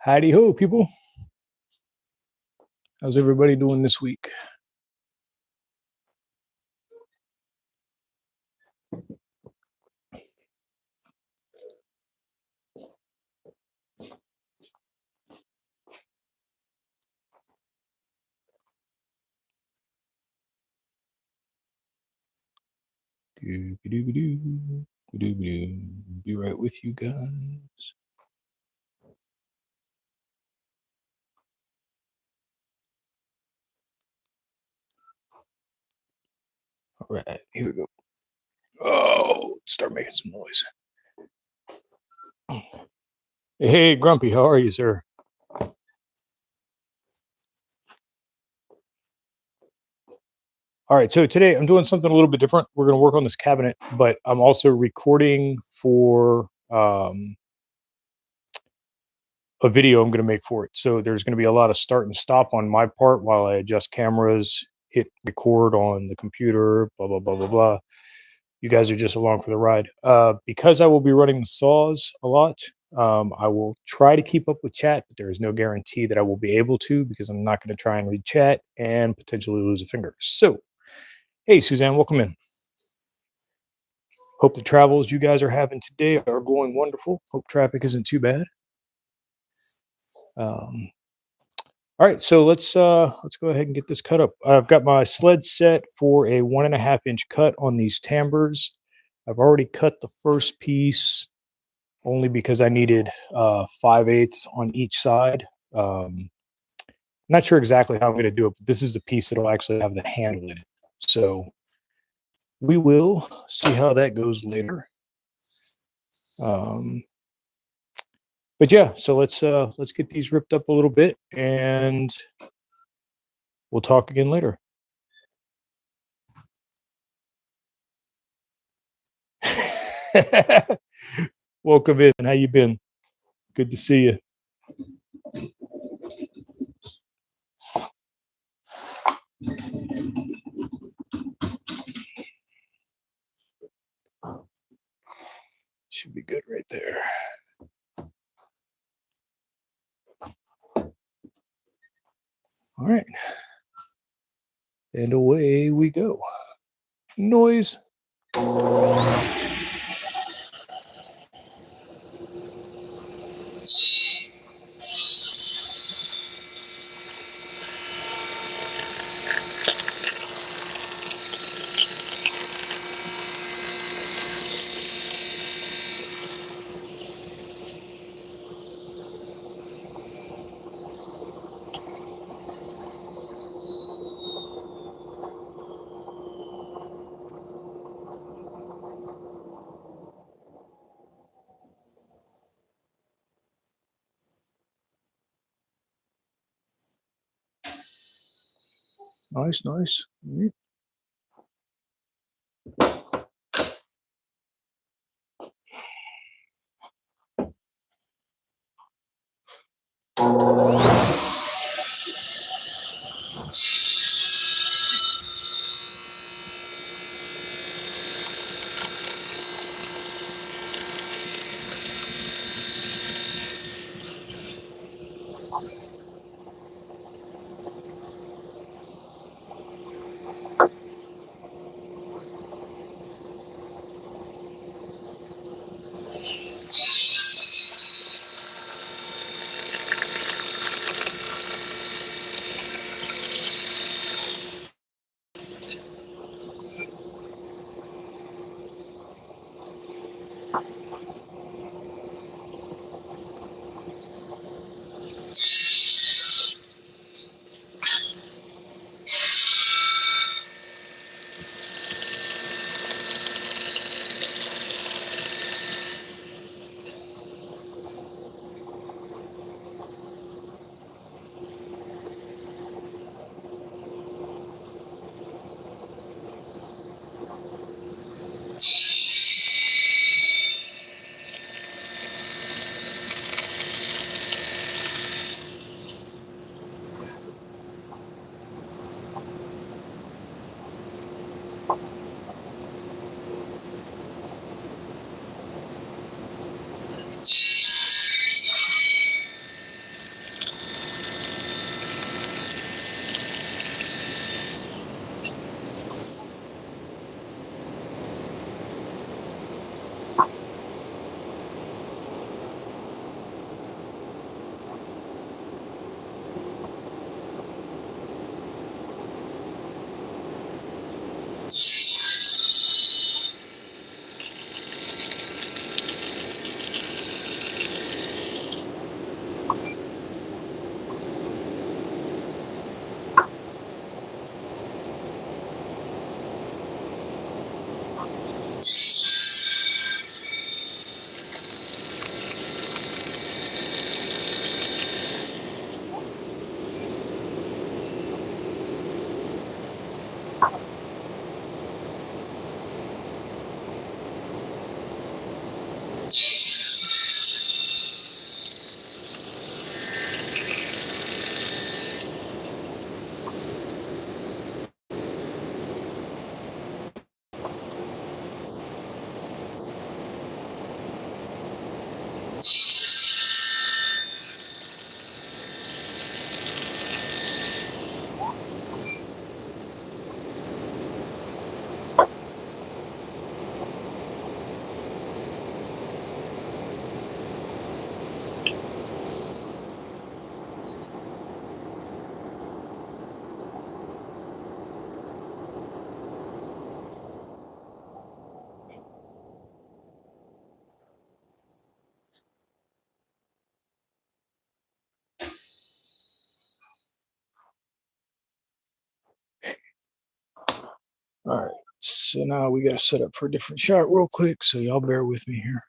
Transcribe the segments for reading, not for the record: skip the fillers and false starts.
Howdy ho, people. How's everybody doing this week? Be right with you guys. All right, here we go. Oh, start making some noise. Hey, Grumpy, how are you, sir? All right, so today I'm doing something a little bit different. We're going to work on this cabinet, but I'm also recording for a video I'm going to make for it. So there's going to be a lot of start and stop on my part while I adjust cameras, hit record on the computer, blah, blah, blah, blah, blah. You guys are just along for the ride. Because I will be running the saws a lot, I will try to keep up with chat, but there is no guarantee that I will be able to because I'm not going to try and read chat and potentially lose a finger. So, hey, Suzanne, welcome in. Hope the travels you guys are having today are going wonderful. Hope traffic isn't too bad. All right, so let's go ahead and get this cut up. I've got my sled set for a 1.5-inch cut on these tambours. I've already cut the first piece only because I needed 5/8 on each side. Not sure exactly how I'm going to do it, but this is the piece that'll actually have the handle in it. So we will see how that goes later. But yeah, so let's get these ripped up a little bit, and we'll talk again later. Welcome in. How you been? Good to see you. Should be good right there. All right. And away we go. Noise. Nice, nice. All right, so now we got to set up for a different shot real quick, so y'all bear with me here.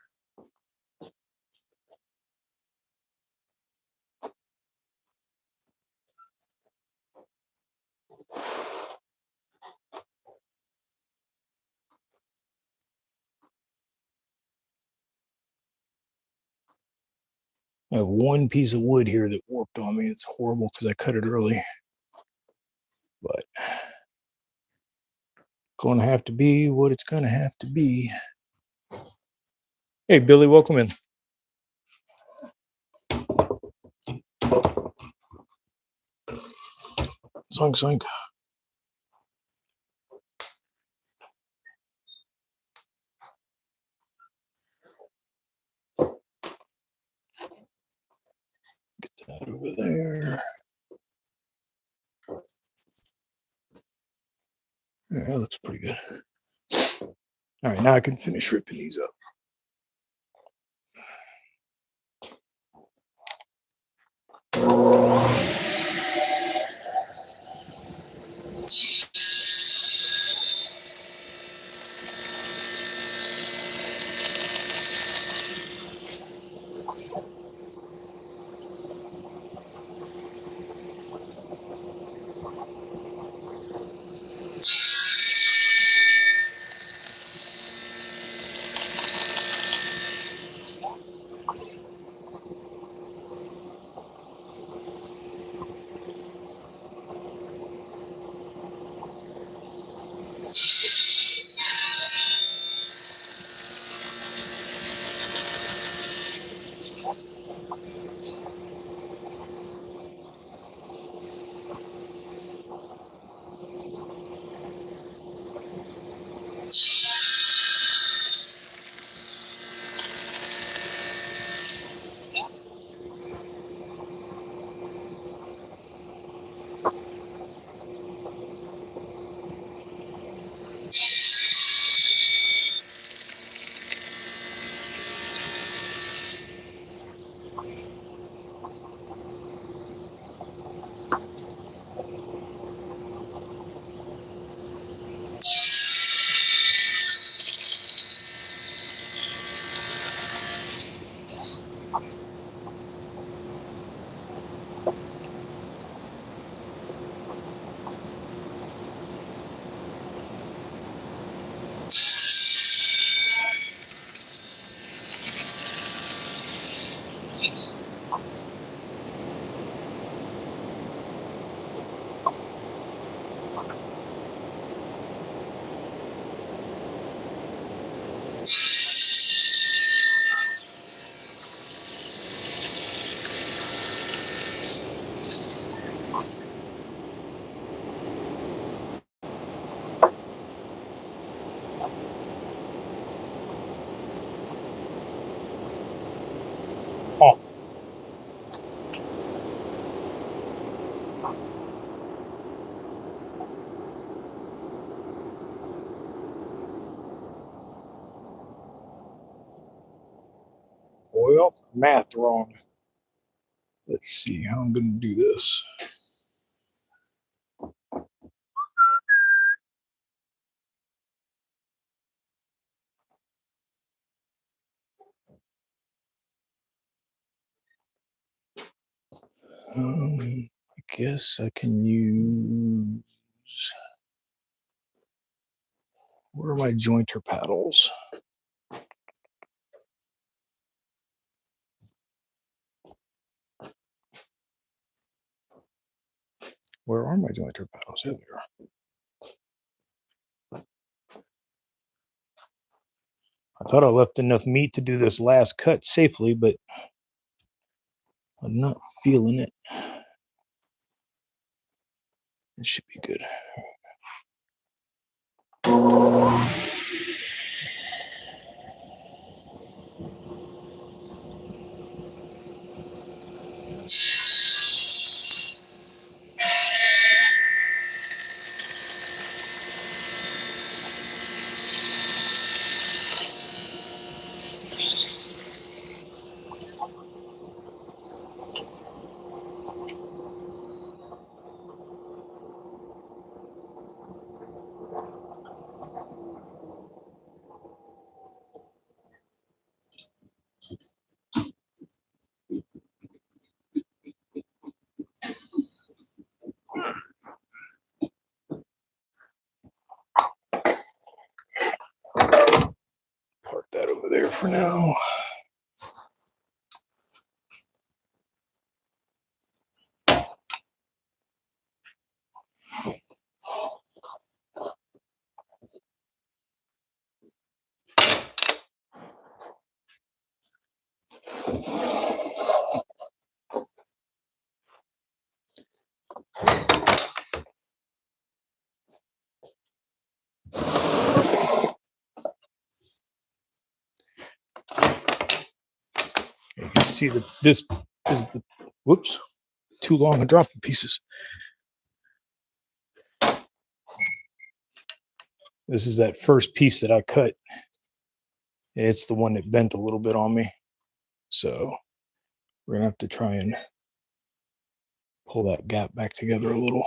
I have one piece of wood here that warped on me. It's horrible because I cut it early, but going to have to be what it's going to have to be. Hey, Billy, welcome in. Zoink, zoink. Get that over there. Yeah, that looks pretty good. All right, now I can finish ripping these up. Oh, well, math wrong. Let's see how I'm going to do this. I guess I can use. Where are my jointer paddles? Where are my jointer paddles? There they are. I thought I left enough meat to do this last cut safely, but I'm not feeling it. It should be good. for now. You can see that this is the, whoops, too long a drop of pieces. This is that first piece that I cut. And it's the one that bent a little bit on me. So we're gonna have to try and pull that gap back together a little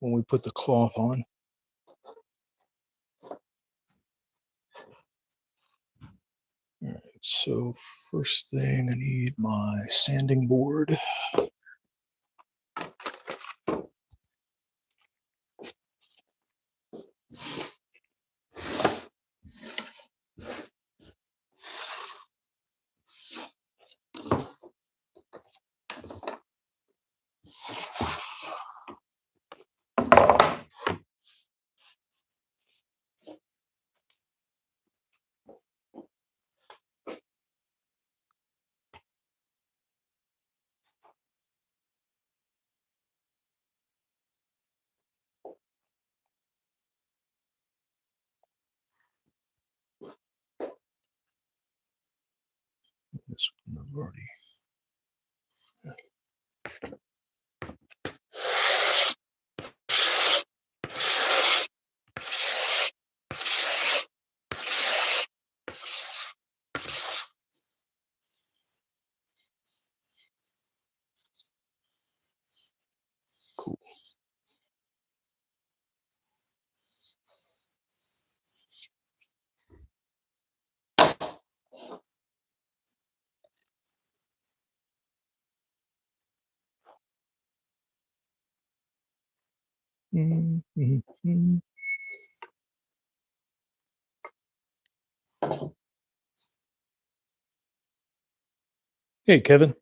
when we put the cloth on. All right, so first thing, I need my sanding board. This one I've already. Cool. Mm-hmm. Hey, Kevin.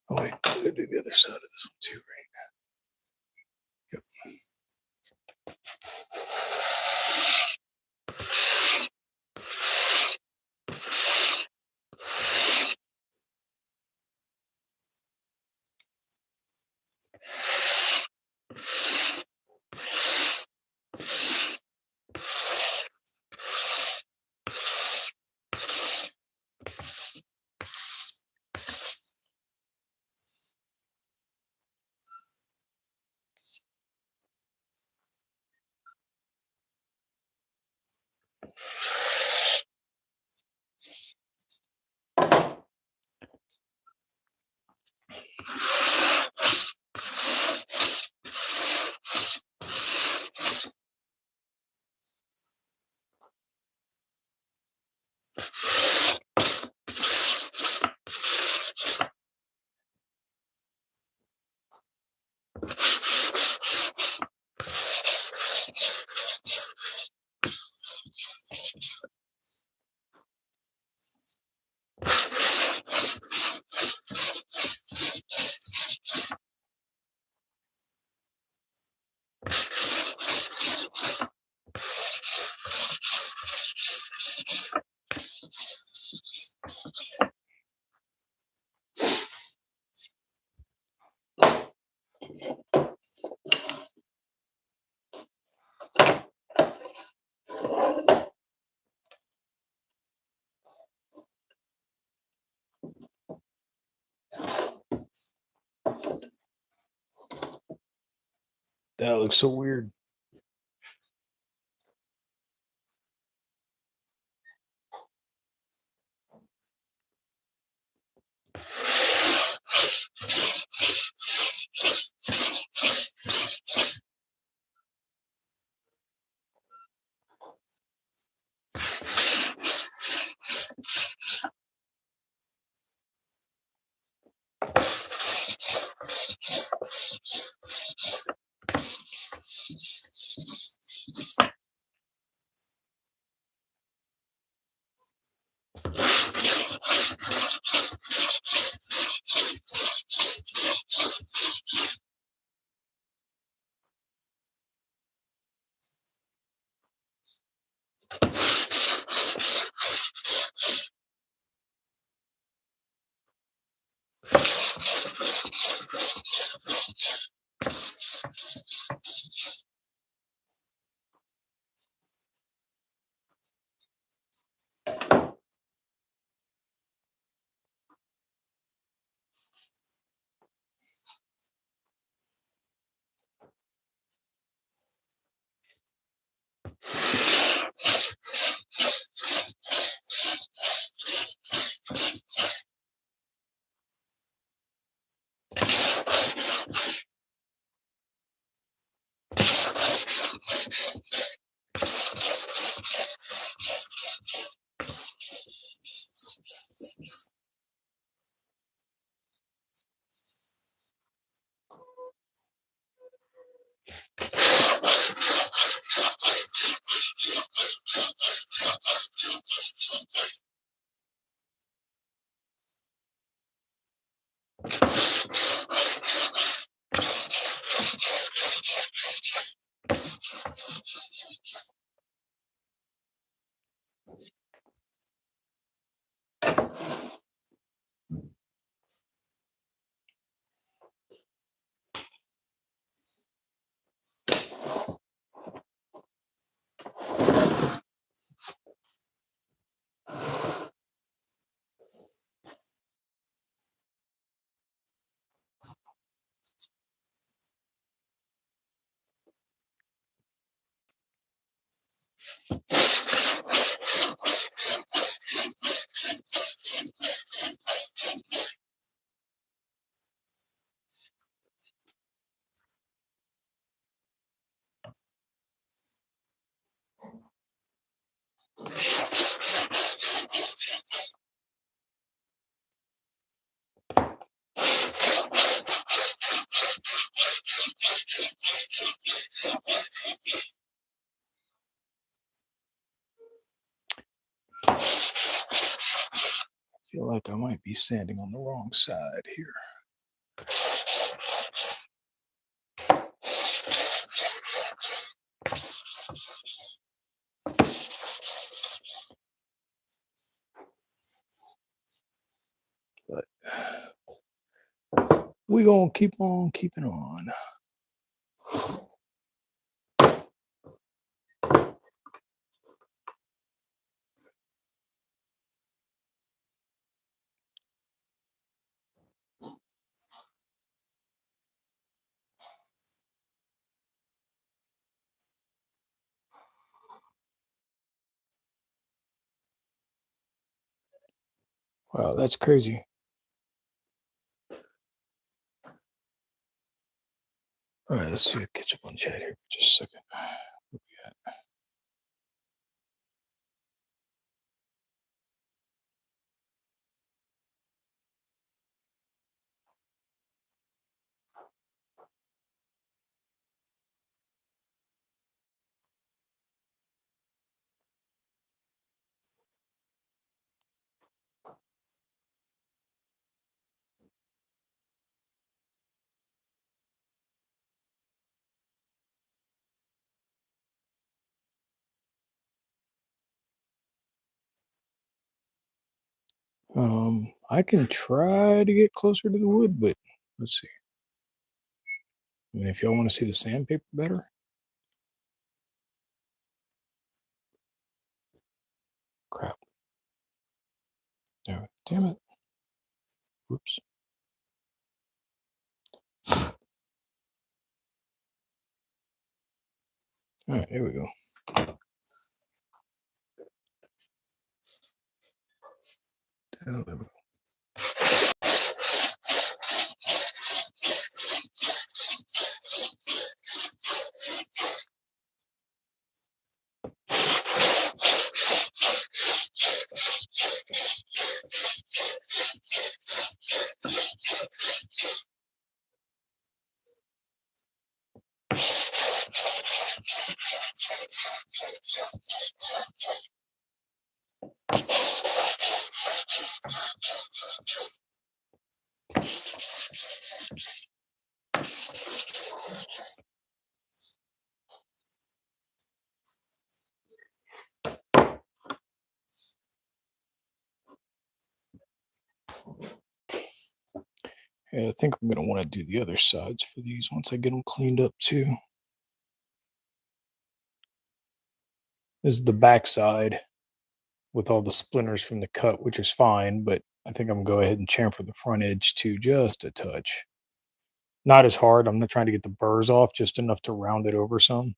Oh wait, I'm gonna do the other side of this one too, right? Yep. That looks so weird. I feel like I might be standing on the wrong side here. But we're going to keep on keeping on. Wow, that's crazy. All right, let's see. Catch up on chat here for just a second. What we got? I can try to get closer to the wood, but let's see. I mean, if y'all want to see the sandpaper better, crap. No, damn it. Whoops. All right, here we go. Oh, there we go. Yeah, I think I'm going to want to do the other sides for these once I get them cleaned up too. This is the back side with all the splinters from the cut, which is fine, but I think I'm going to go ahead and chamfer the front edge too, just a touch. Not as hard. I'm not trying to get the burrs off, just enough to round it over some.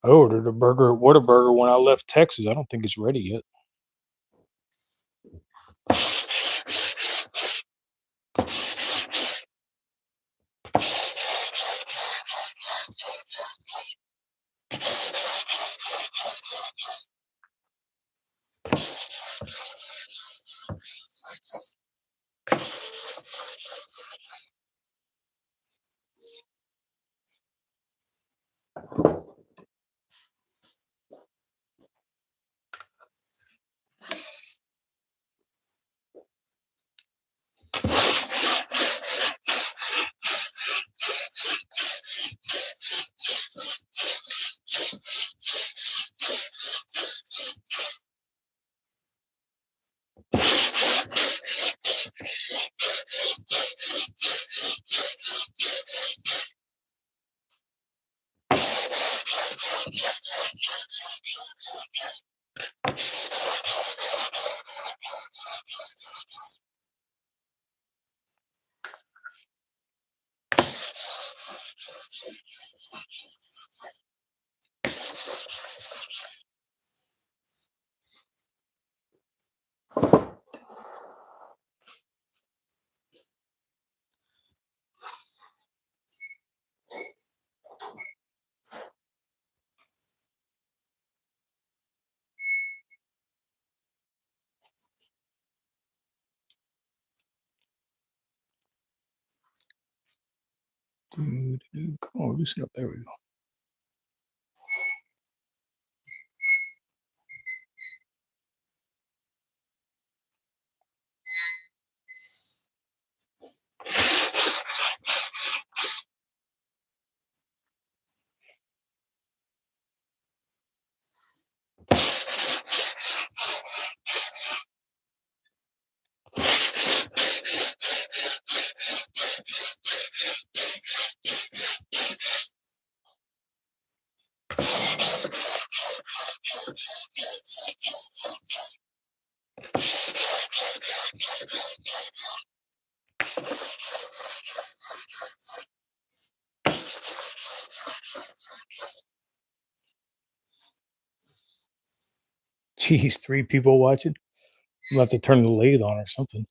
I ordered a burger at Whataburger when I left Texas. I don't think it's ready yet. Come on, loosen up. There we go. Jeez, 3 people watching. I'm gonna have to turn the lathe on or something.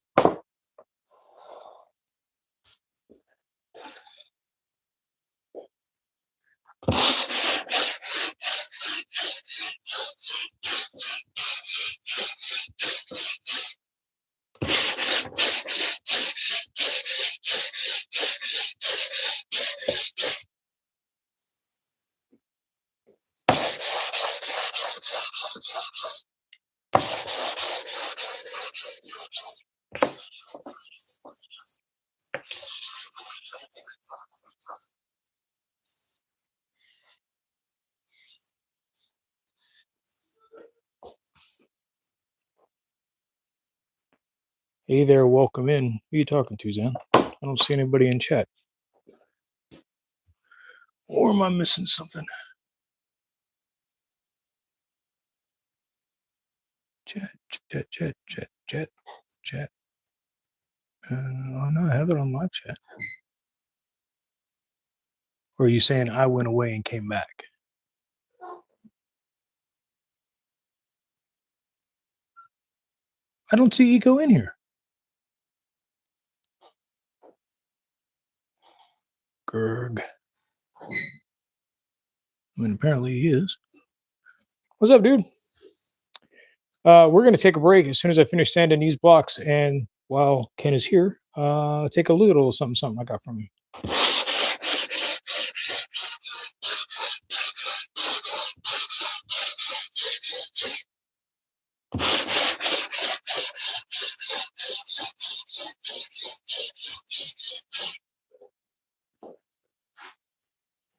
Hey there, welcome in. Who are you talking to, Zan? I don't see anybody in chat. Or am I missing something? Chat, chat, chat, chat, chat, chat. Oh no, I have it on live chat. Or are you saying I went away and came back? I don't see Eco in here. Gerg. I mean, apparently he is. What's up, dude? We're going to take a break as soon as I finish sanding these blocks. And while Ken is here, take a look at a little something I got from you.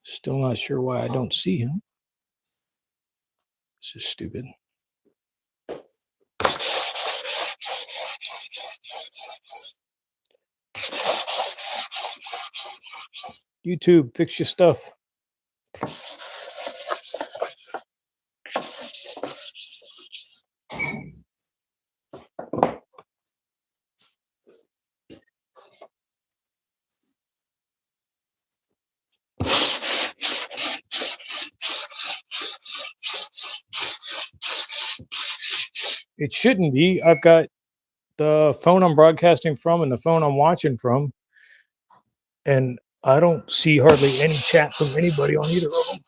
Still not sure why I don't see him. This is stupid. YouTube, fix your stuff. It shouldn't be. I've got the phone I'm broadcasting from and the phone I'm watching from, and I don't see hardly any chat from anybody on either of them.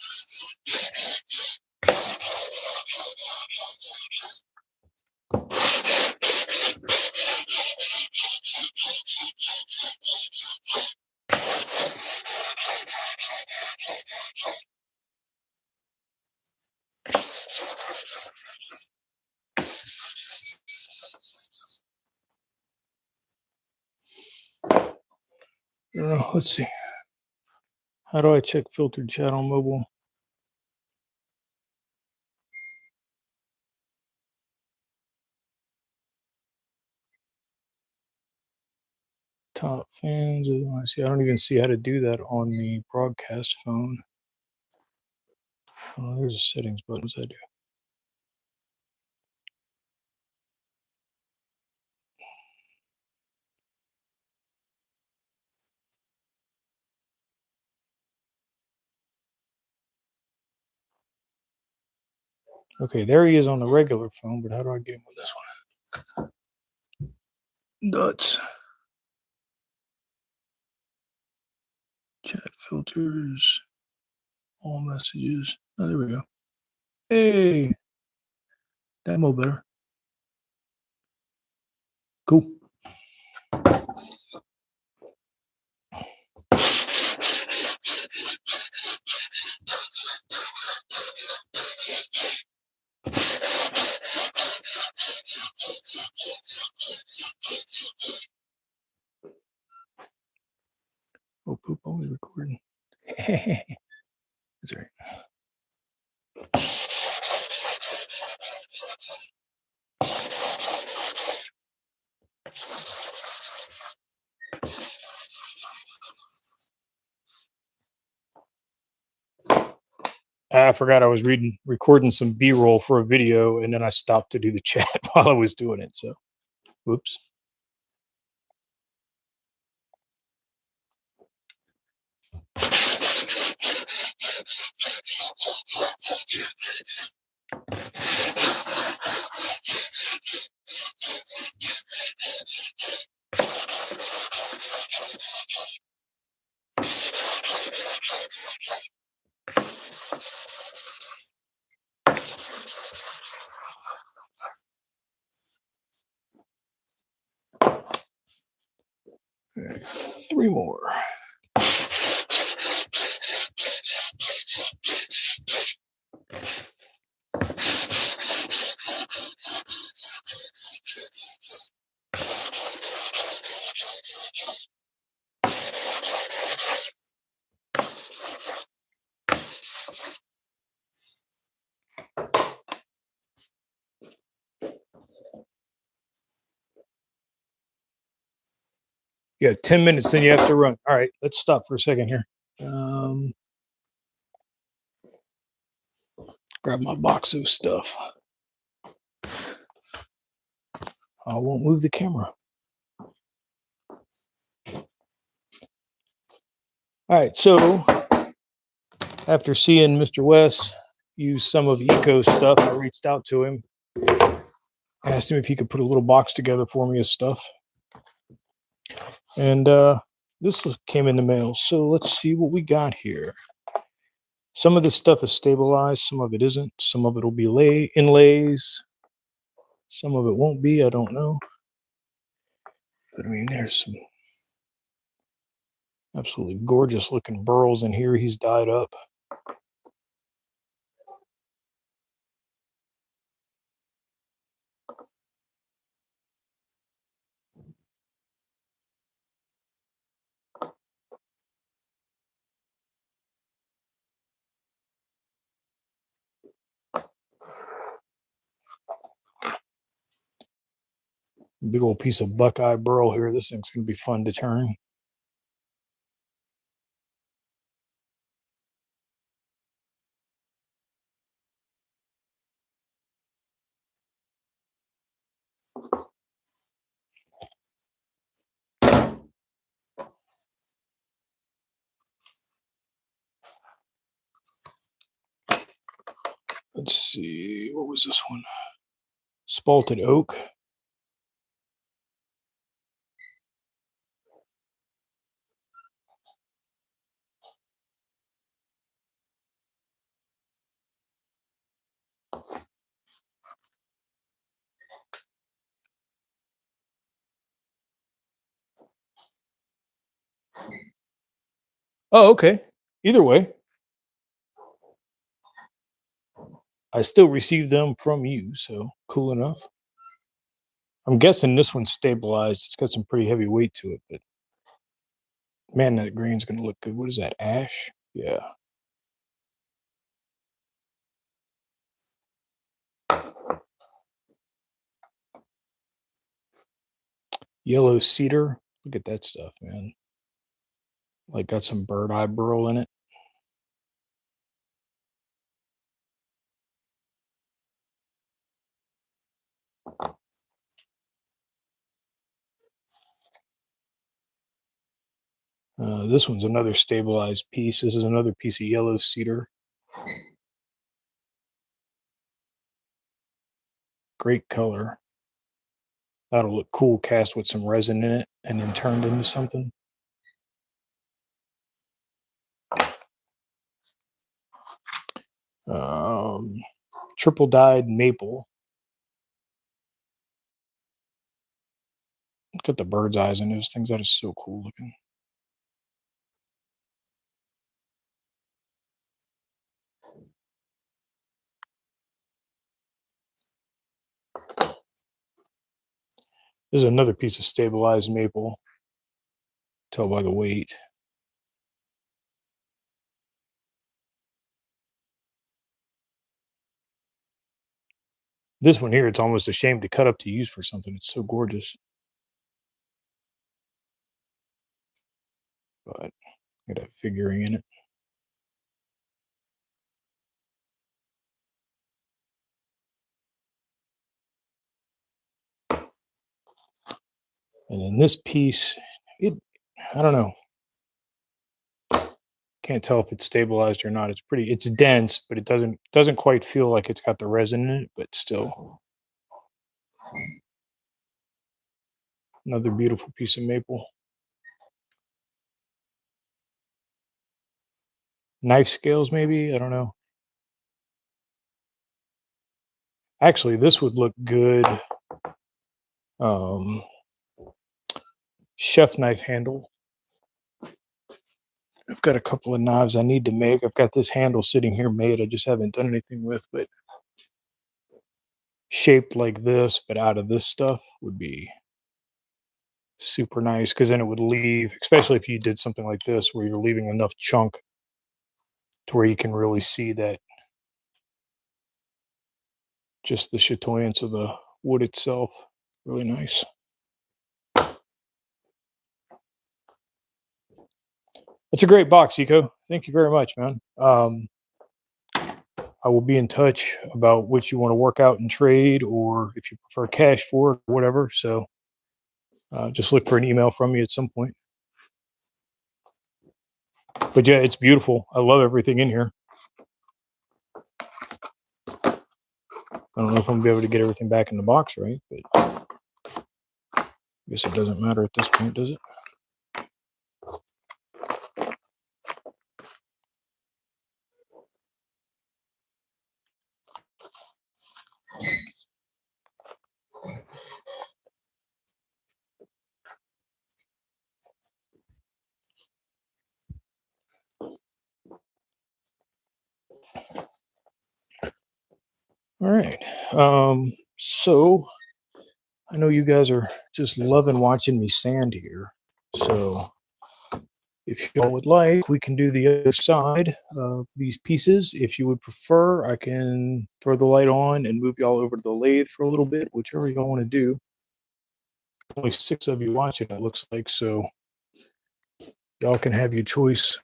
Let's see. How do I check filtered chat on mobile? Top fans. I see. I don't even see how to do that on the broadcast phone. Oh, there's a settings button. What's that do? Okay, there he is on the regular phone, but how do I get him with this one? Nuts. Chat filters. All messages. Oh, there we go. Hey. Demo better. Cool. Oh, poop, always recording. That's right. I forgot I was recording some B-roll for a video, and then I stopped to do the chat while I was doing it. So, whoops. Right, 3 more. Yeah, 10 minutes, then you have to run. All right, let's stop for a second here. Grab my box of stuff. I won't move the camera. All right, so after seeing Mr. West use some of Eco's stuff, I reached out to him. I asked him if he could put a little box together for me of stuff. And this came in the mail. So let's see what we got here. Some of this stuff is stabilized, some of it isn't. Some of it will be inlays. Some of it won't be, I don't know. But I mean, there's some absolutely gorgeous looking burls in here he's dyed up. Big old piece of buckeye burl here. This thing's going to be fun to turn. Let's see, what was this one? Spalted oak. Oh, okay. Either way, I still received them from you, so cool enough. I'm guessing this one's stabilized. It's got some pretty heavy weight to it, but man, that green's going to look good. What is that, ash? Yeah. Yellow cedar. Look at that stuff, man. Like, got some bird eye burl in it. This one's another stabilized piece. This is another piece of yellow cedar. Great color. That'll look cool cast with some resin in it and then turned into something. Triple dyed maple. Look at the bird's eyes in those things. That is so cool looking. This is another piece of stabilized maple. Tell by the weight. This one here, it's almost a shame to cut up to use for something. It's so gorgeous. But got a figuring in it. And then this piece, it I don't know. Can't tell if it's stabilized or not. It's dense, but it doesn't quite feel like it's got the resin in it, but still another beautiful piece of maple. Knife scales, maybe? I don't know. Actually, this would look good. Um, Chef knife handle. I've got a couple of knives I need to make. I've got this handle sitting here made. I just haven't done anything with, but shaped like this, but out of this stuff would be super nice because then it would leave, especially if you did something like this where you're leaving enough chunk to where you can really see that just the chatoyance of the wood itself. Really nice. That's a great box, Eco. Thank you very much, man. I will be in touch about what you want to work out and trade, or if you prefer cash for it, or whatever. So just look for an email from me at some point. But yeah, it's beautiful. I love everything in here. I don't know if I'm gonna be able to get everything back in the box, right? But I guess it doesn't matter at this point, does it? All right. So I know you guys are just loving watching me sand here. So if y'all would like, we can do the other side of these pieces. If you would prefer, I can throw the light on and move y'all over to the lathe for a little bit, whichever y'all want to do. Only 6 of you watching, it looks like, so y'all can have your choice.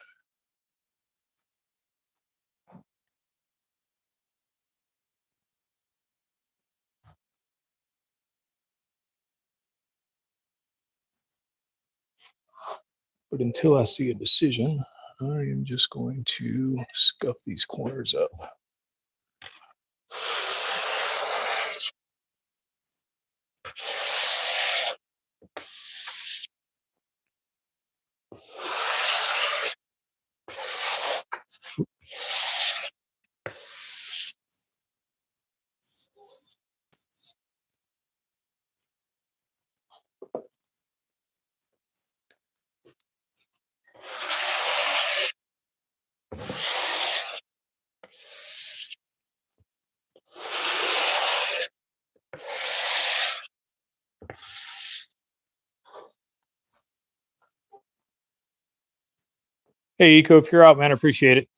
But until I see a decision, I am just going to scuff these corners up. Hey, Eco, if you're out, man, I appreciate it.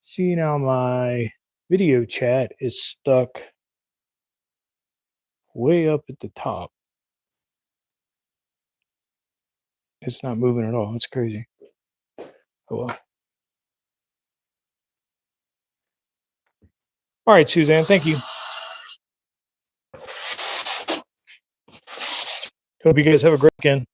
See, now my video chat is stuck way up at the top. It's not moving at all. It's crazy. Oh well. All right, Suzanne, thank you. Hope you guys have a great weekend.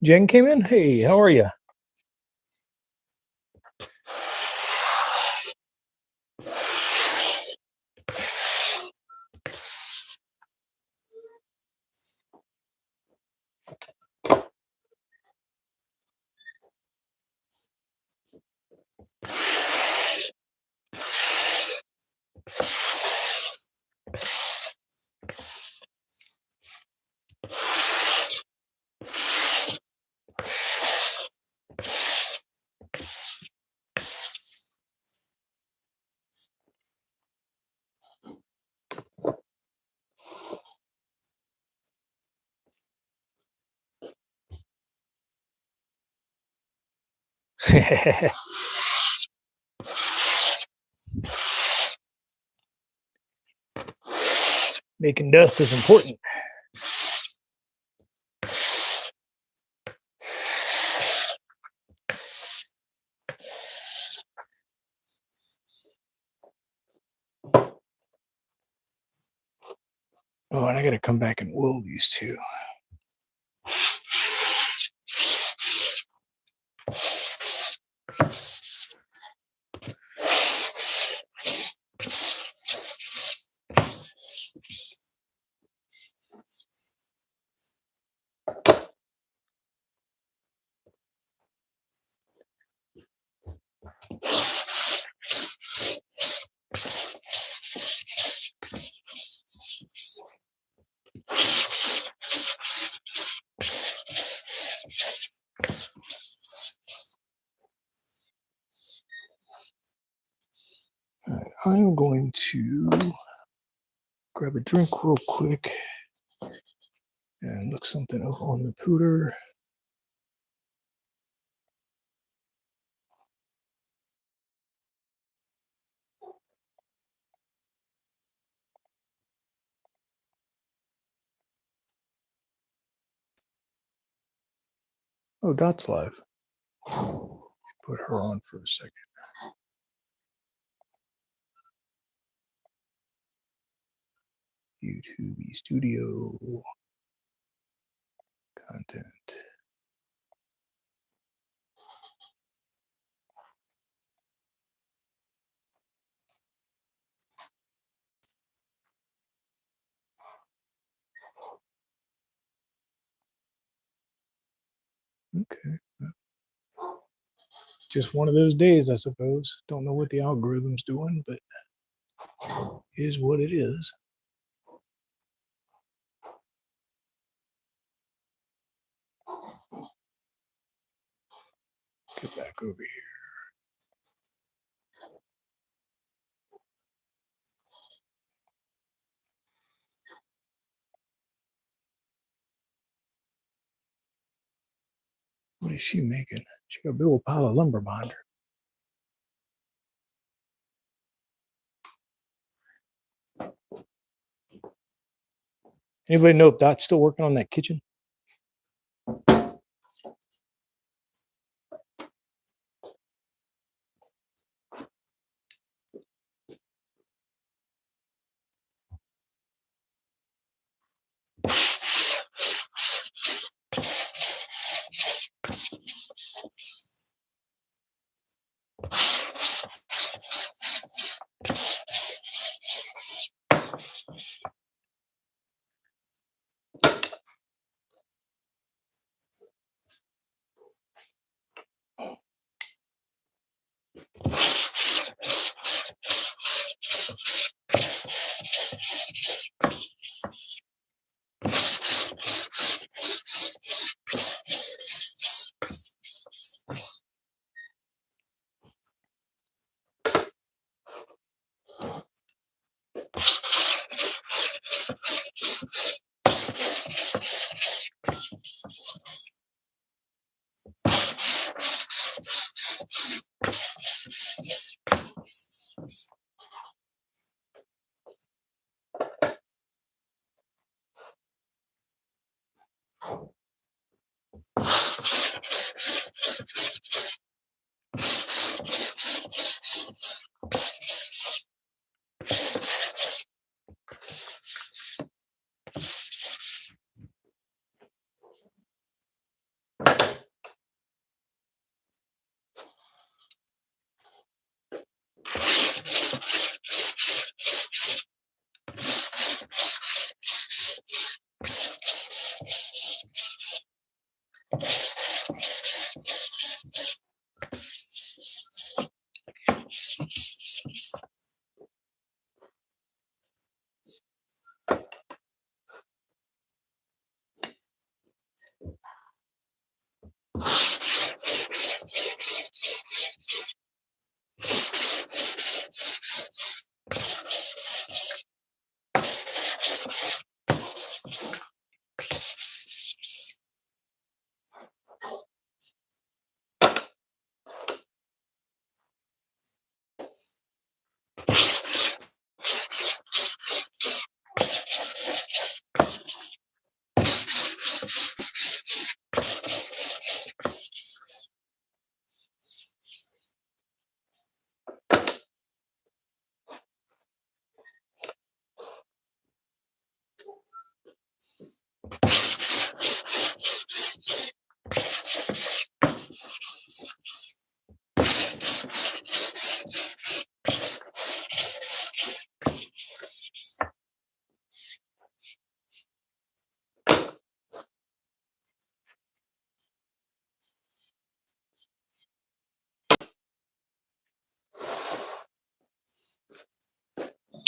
Jen came in. Hey, how are you? Making dust is important. Oh, and I got to come back and wool these two. I'm going to grab a drink real quick and look something up on the pooter. Oh, Dot's live. Put her on for a second. YouTube Studio content. Okay. Just one of those days, I suppose. Don't know what the algorithm's doing, but is what it is. Get back over here. What is she making? She got a big old pile of lumber behind her. Anybody know if Dot's still working on that kitchen?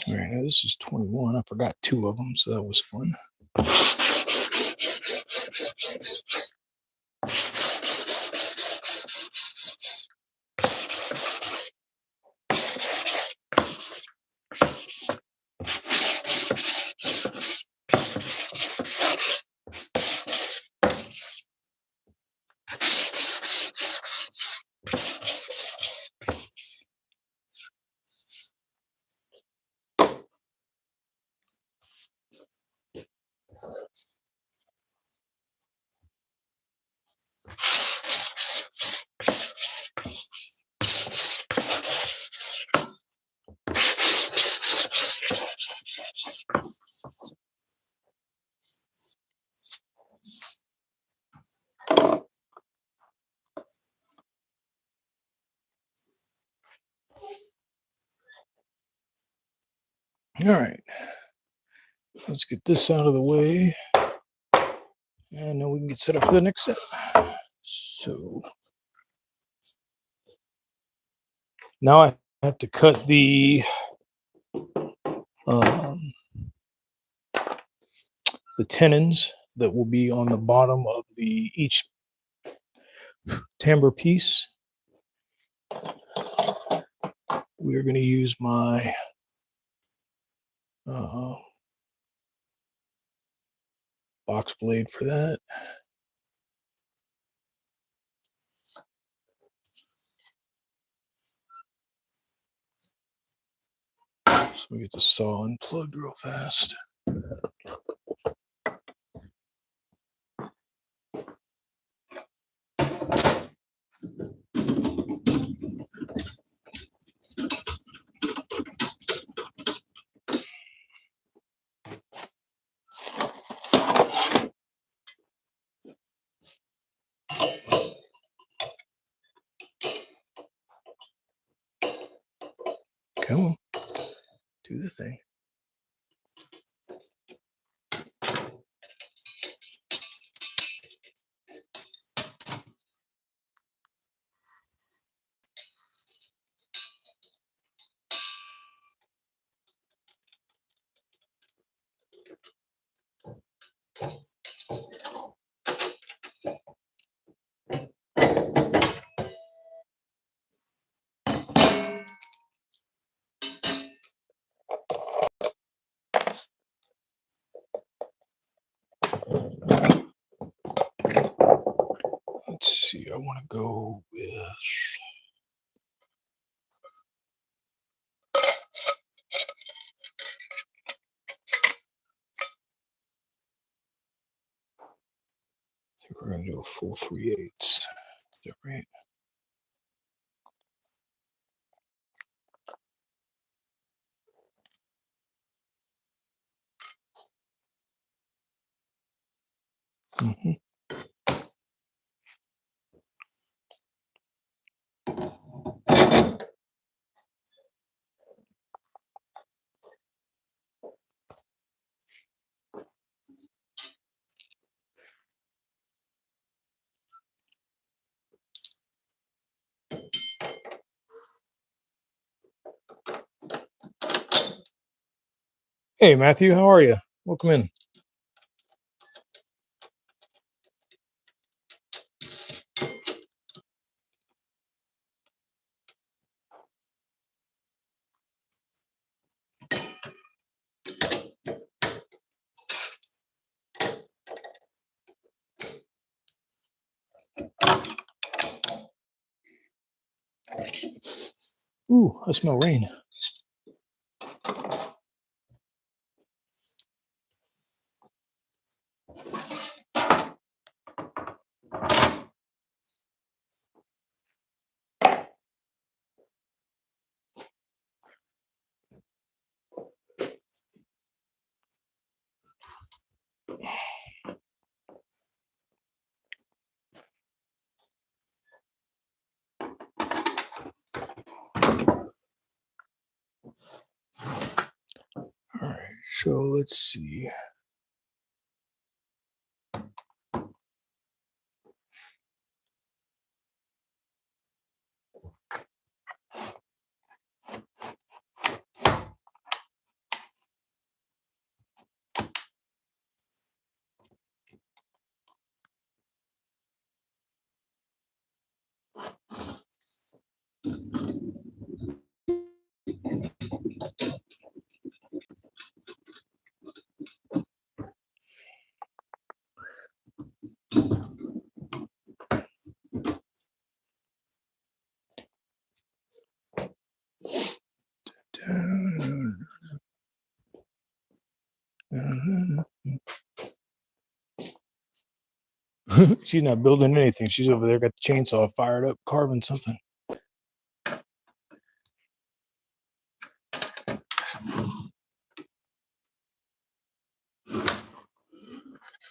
All right, now this is 21. I forgot 2 of them, so that was fun. All right, let's get this out of the way, and then we can get set up for the next set. So now I have to cut um, the tenons that will be on the bottom of each timbre piece. We are going to use my box blade for that. So we get the saw unplugged real fast. Come on, do the thing. Let's see, I want to go with I think we're going to do a full 3/8. Is that right? Mm-hmm. Hey, Matthew, how are you? Welcome in. Ooh, I smell rain. All right, so let's see. She's not building anything. She's over there, got the chainsaw fired up, carving something.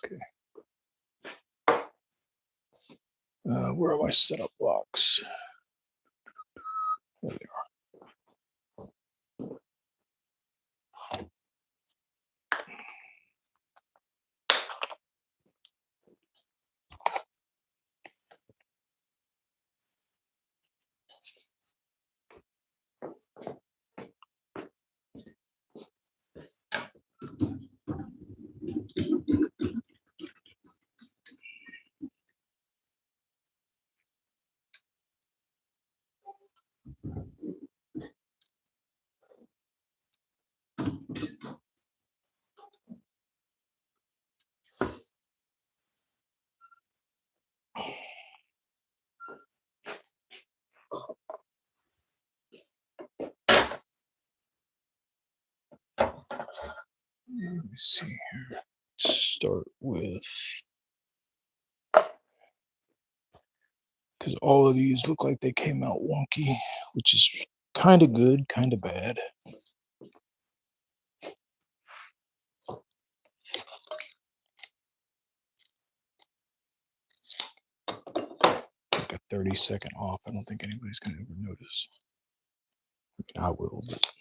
Okay. Where are my setup blocks? There they are. Let me see here. Start with, because all of these look like they came out wonky, which is kind of good, kind of bad. Like a 30-second off. I don't think anybody's going to ever notice. I will, but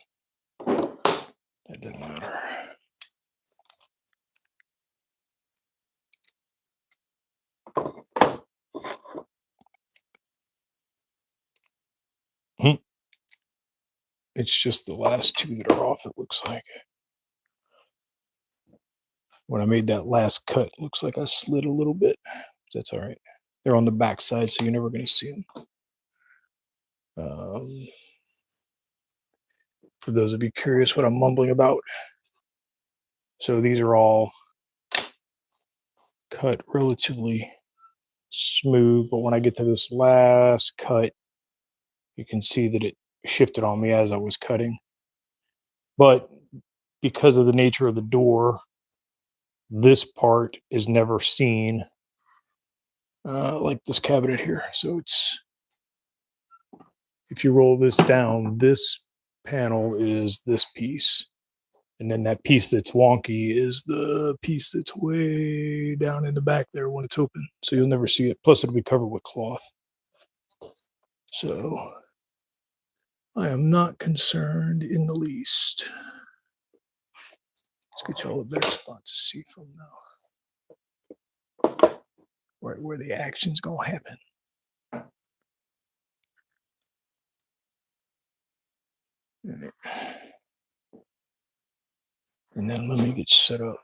that doesn't matter. It's just the last two that are off, it looks like. When I made that last cut, it looks like I slid a little bit. That's all right. They're on the back side, so you're never going to see them. For those of you curious what I'm mumbling about. So these are all cut relatively smooth, but when I get to this last cut, you can see that it shifted on me as I was cutting. But because of the nature of the door, this part is never seen, like this cabinet here. So it's, if you roll this down, this panel is this piece. And then that piece that's wonky is the piece that's way down in the back there when it's open. So you'll never see it. Plus it'll be covered with cloth. So I am not concerned in the least. Let's get y'all a better spot to see from now. Right where the action's gonna happen. And then let me get set up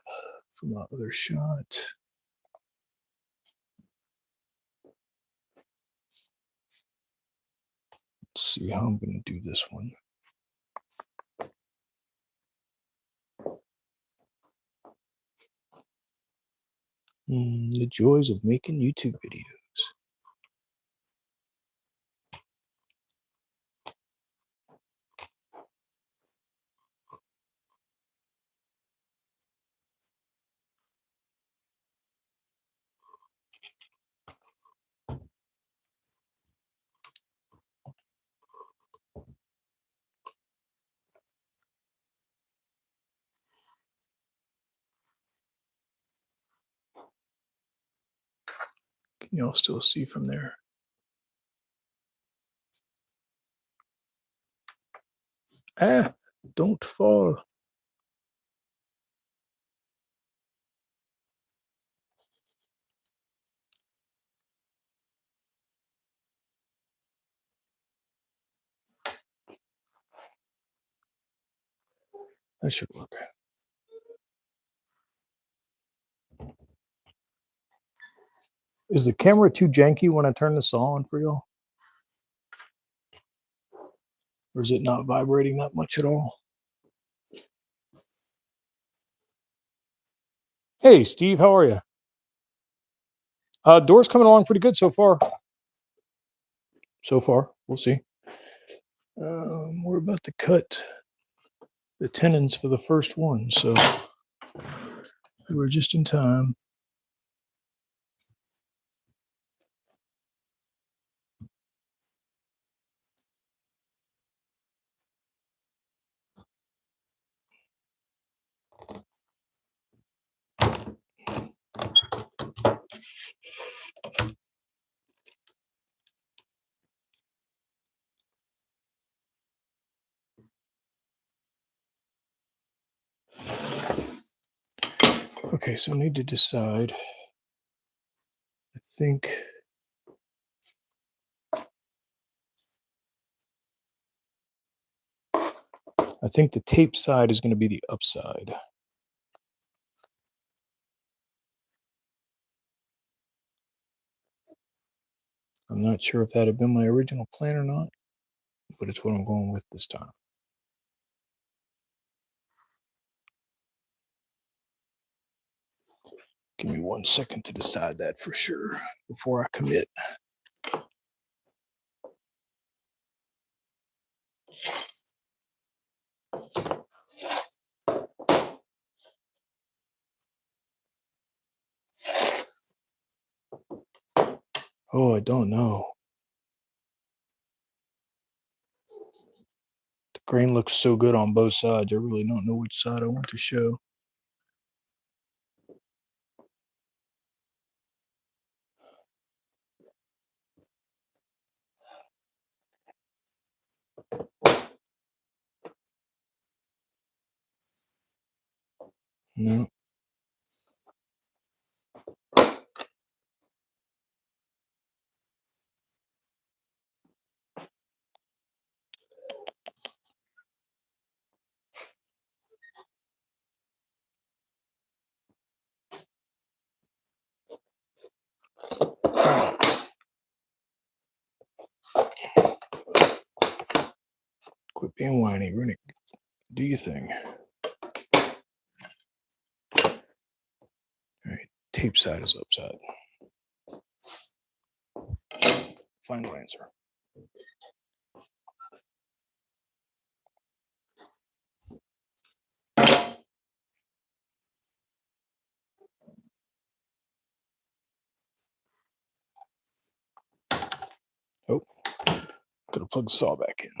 for my other shot. Let's see how I'm gonna do this one. The joys of making YouTube videos. Can y'all still see from there? Ah, don't fall. That should work. Is the camera too janky when I turn this on for y'all? Or is it not vibrating that much at all? Hey, Steve, how are you? Door's coming along pretty good so far. So far, we'll see. We're about to cut the tenons for the first one, so We're just in time. Okay, so I need to decide. I think the tape side is going to be the upside. I'm not sure if that had been my original plan or not, but it's what I'm going with this time. Give me 1 second to decide that for sure before I commit. Oh, I don't know. The grain looks so good on both sides. I really don't know which side I want to show. No. Quit being whiny, Runic. Do your thing. All right, tape side is upside. Final answer. Oh, gotta plug the saw back in.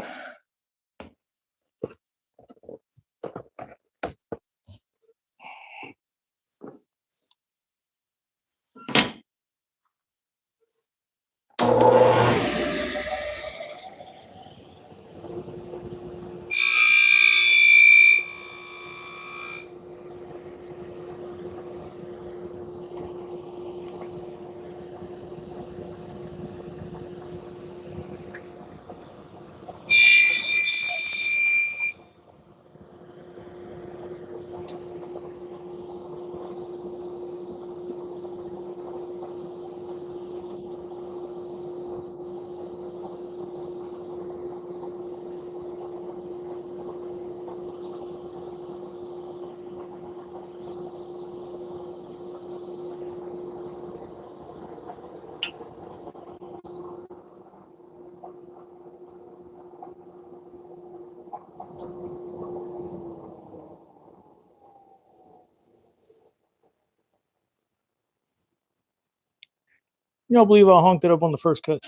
You don't believe I honked it up on the first cut?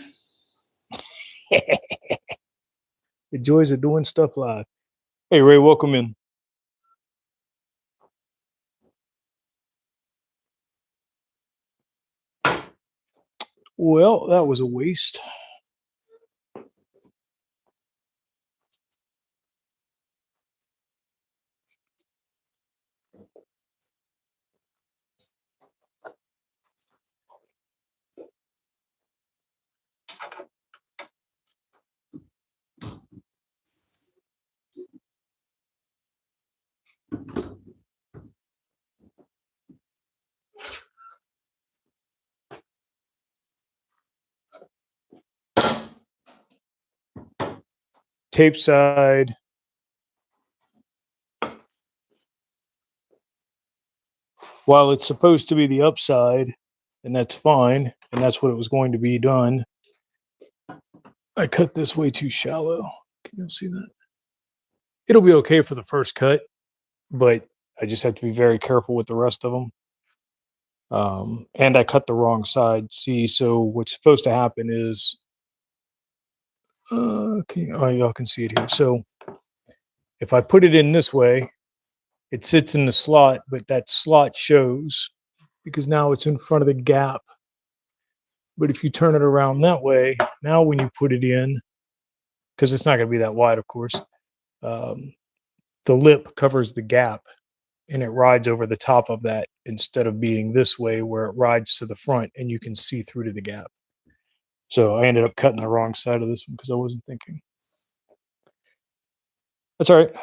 The joys of doing stuff live. Hey, Ray, welcome in. Well, that was a waste. Tape side. While it's supposed to be the upside, and that's fine, and that's what it was going to be done, I cut this way too shallow. Can you see that? It'll be okay for the first cut, but I just have to be very careful with the rest of them. And I cut the wrong side. See, so what's supposed to happen is, oh, y'all can see it here. So if I put it in this way, it sits in the slot, but that slot shows because now it's in front of the gap. But if you turn it around that way, now when you put it in, because it's not going to be that wide, of course, the lip covers the gap and it rides over the top of that instead of being this way where it rides to the front and you can see through to the gap. So I ended up cutting the wrong side of this one because I wasn't thinking. That's all right.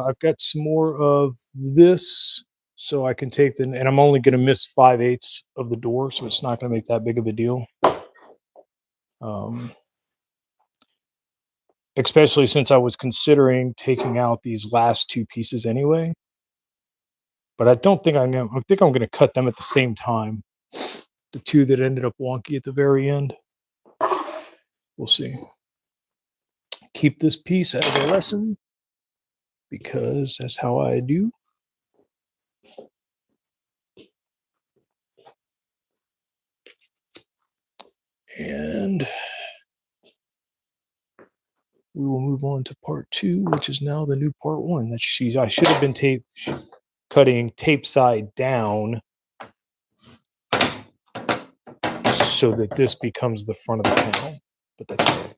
I've got some more of this, so I can take the, and I'm only going to miss 5/8 of the door, so it's not going to make that big of a deal. Especially since I was considering taking out these last two pieces anyway. But I don't think I'm going to, I think I'm going to cut them at the same time. The two that ended up wonky at the very end. We'll see. Keep this piece out of the lesson because that's how I do. And we will move on to part 2, which is now the new part 1. That I should have been cutting tape side down so that this becomes the front of the panel. But that's right.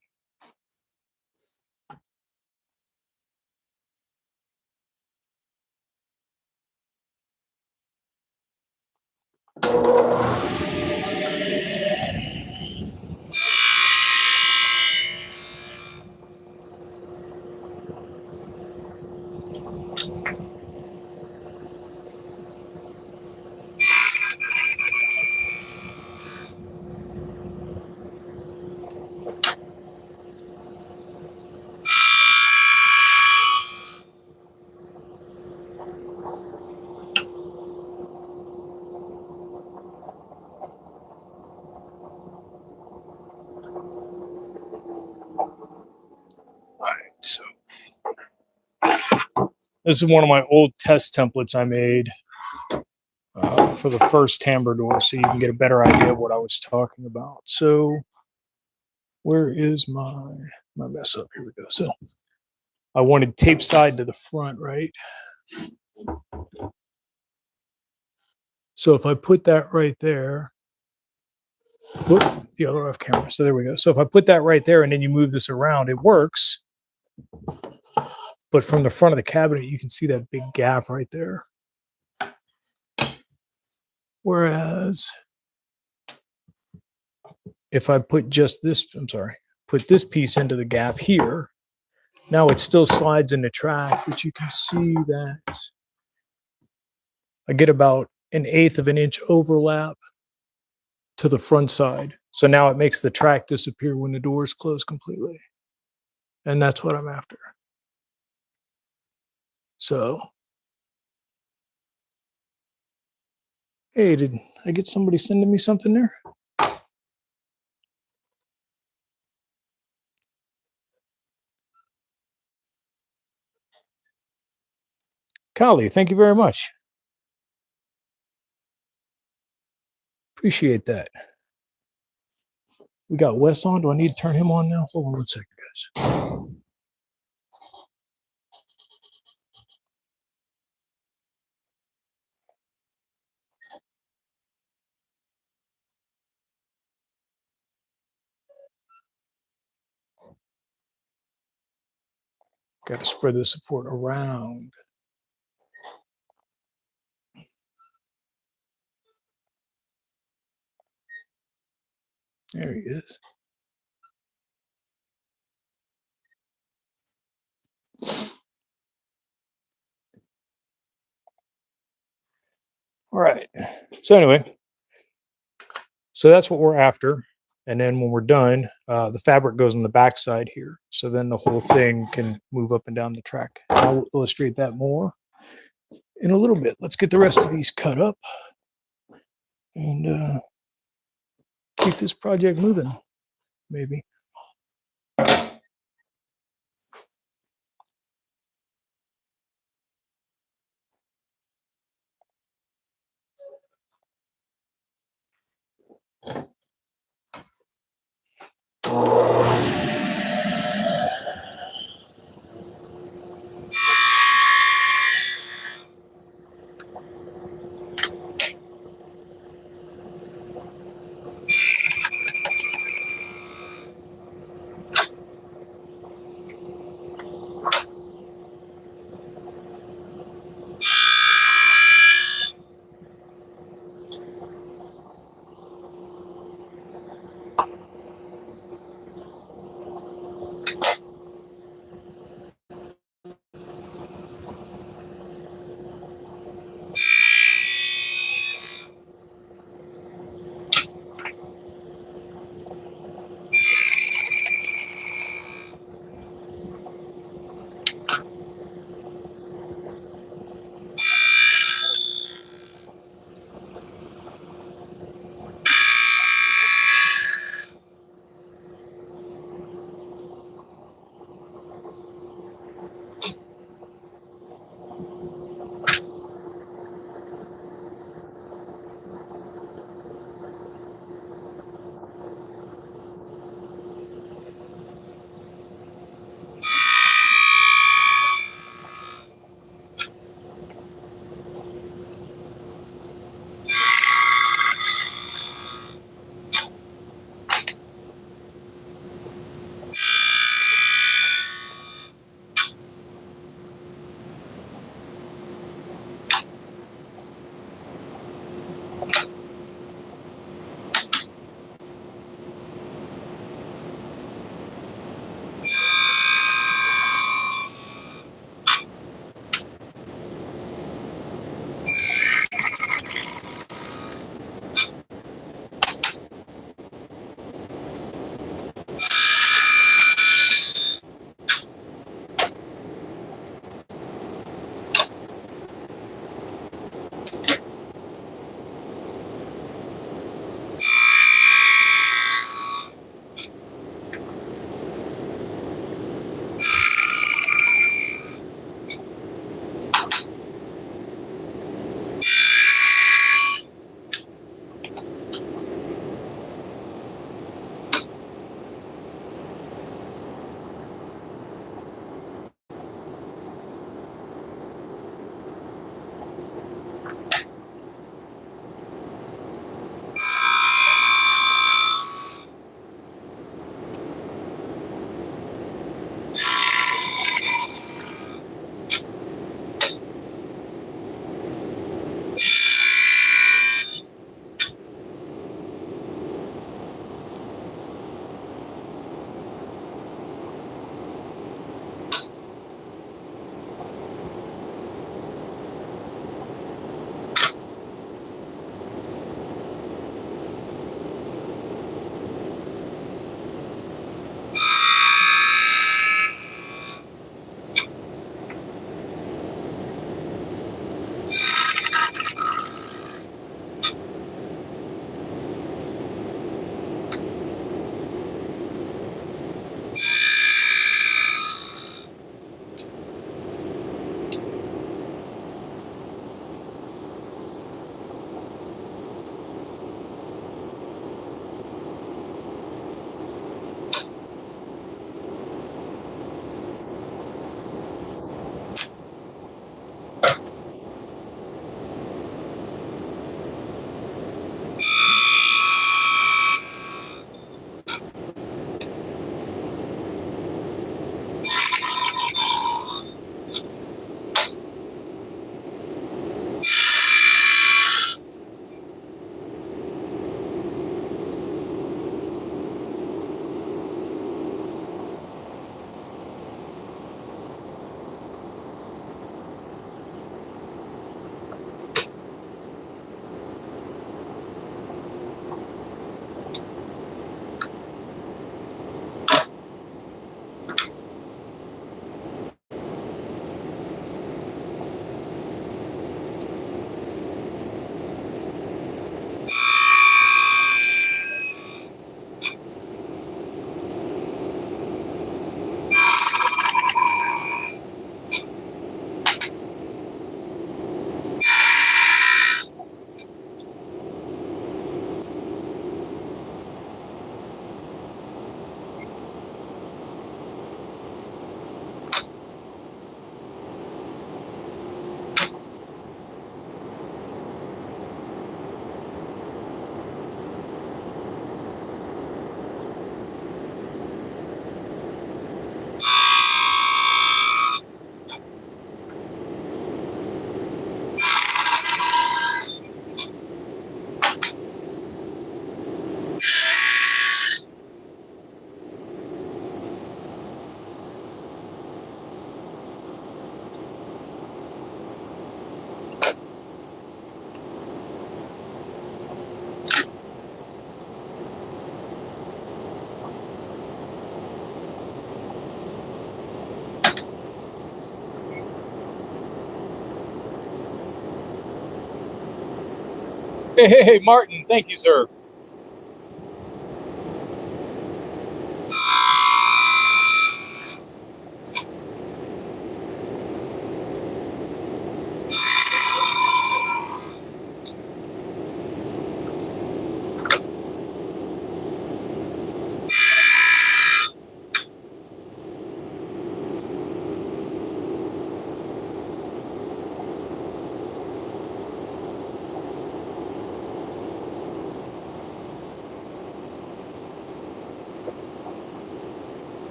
So this is one of my old test templates I made for the first Tambour door, so you can get a better idea of what I was talking about. So where is my mess up? Here we go. So I wanted tape side to the front, right? So if I put that right there, whoop, the other off camera. So there we go. So if I put that right there and then you move this around, it works. But from the front of the cabinet, you can see that big gap right there. Whereas if I put just this, put this piece into the gap here, now it still slides in the track, but you can see that I get about 1/8 of an inch overlap to the front side. So now it makes the track disappear when the doors close completely. And that's what I'm after. So, hey, did I get somebody sending me something there? Kali, thank you very much. Appreciate that. We got Wes on. Do I need to turn him on now? Hold on 1 second, guys. Got to spread the support around. There he is. All right. So anyway, so that's what we're after. And then when we're done, the fabric goes on the back side here. So then the whole thing can move up and down the track. I'll illustrate that more in a little bit. Let's get the rest of these cut up and keep this project moving, maybe. Hey, Martin. Thank you, sir.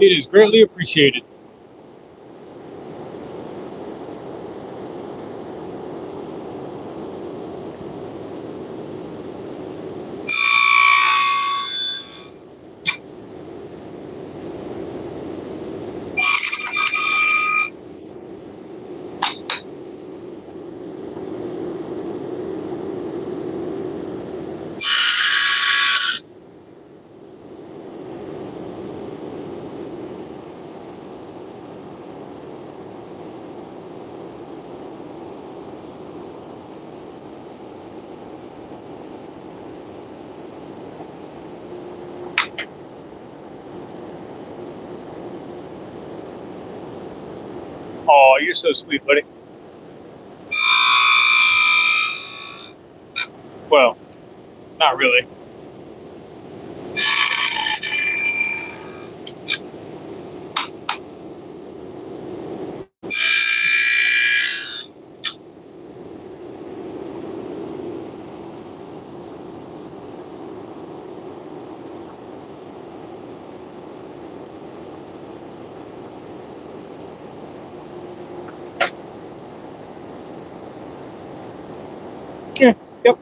It is greatly appreciated. Oh, you're so sweet, buddy. Well, not really. Yeah. Yep.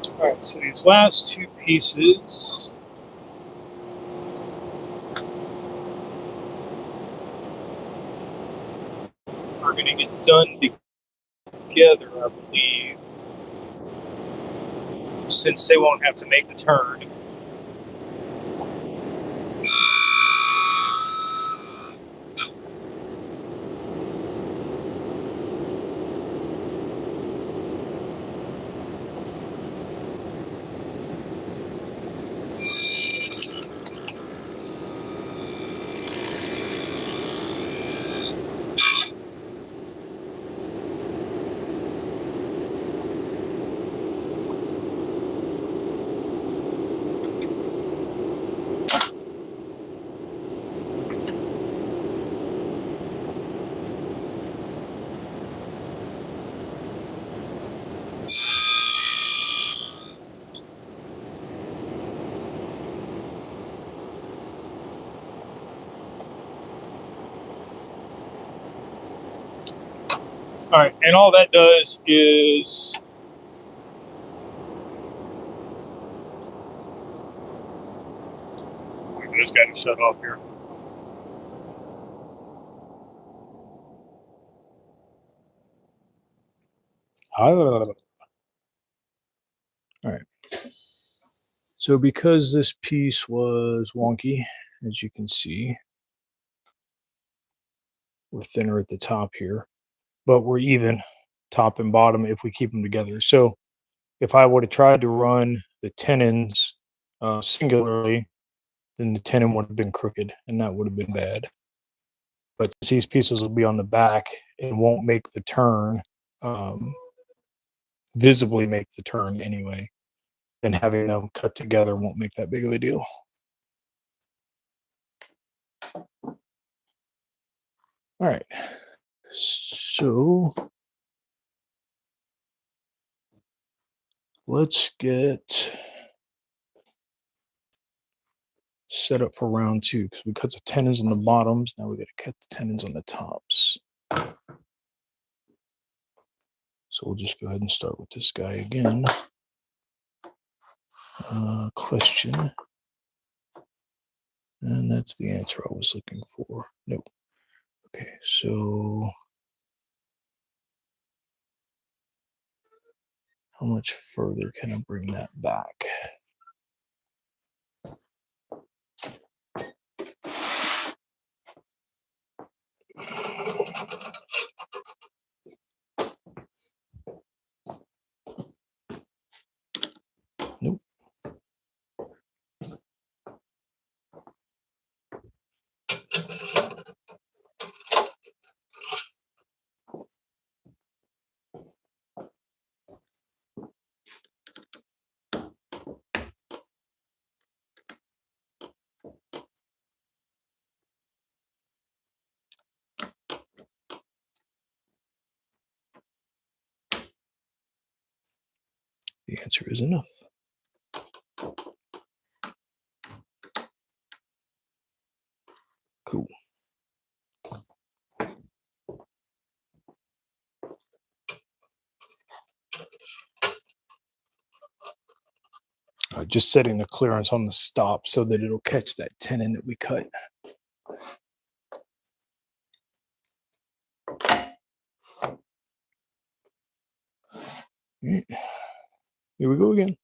All right. So these last two pieces are going to get done together, I believe, since they won't have to make the turn. All right, and all that does is wait for this guy to shut off here. All right. So because this piece was wonky, as you can see, we're thinner at the top here, but we're even top and bottom if we keep them together. So if I would have tried to run the tenons singularly, then the tenon would have been crooked, and that would have been bad. But since these pieces will be on the back and won't make the turn, visibly make the turn anyway, then having them cut together won't make that big of a deal. All right. So let's get set up for round two because we cut the tenons on the bottoms. Now we got to cut the tenons on the tops. So we'll just go ahead and start with this guy again. Question. And that's the answer I was looking for. Nope. Okay, so how much further can I bring that back? Nope. The answer is enough. Cool. Just setting the clearance on the stop so that it'll catch that tenon that we cut. Right. Here we go again.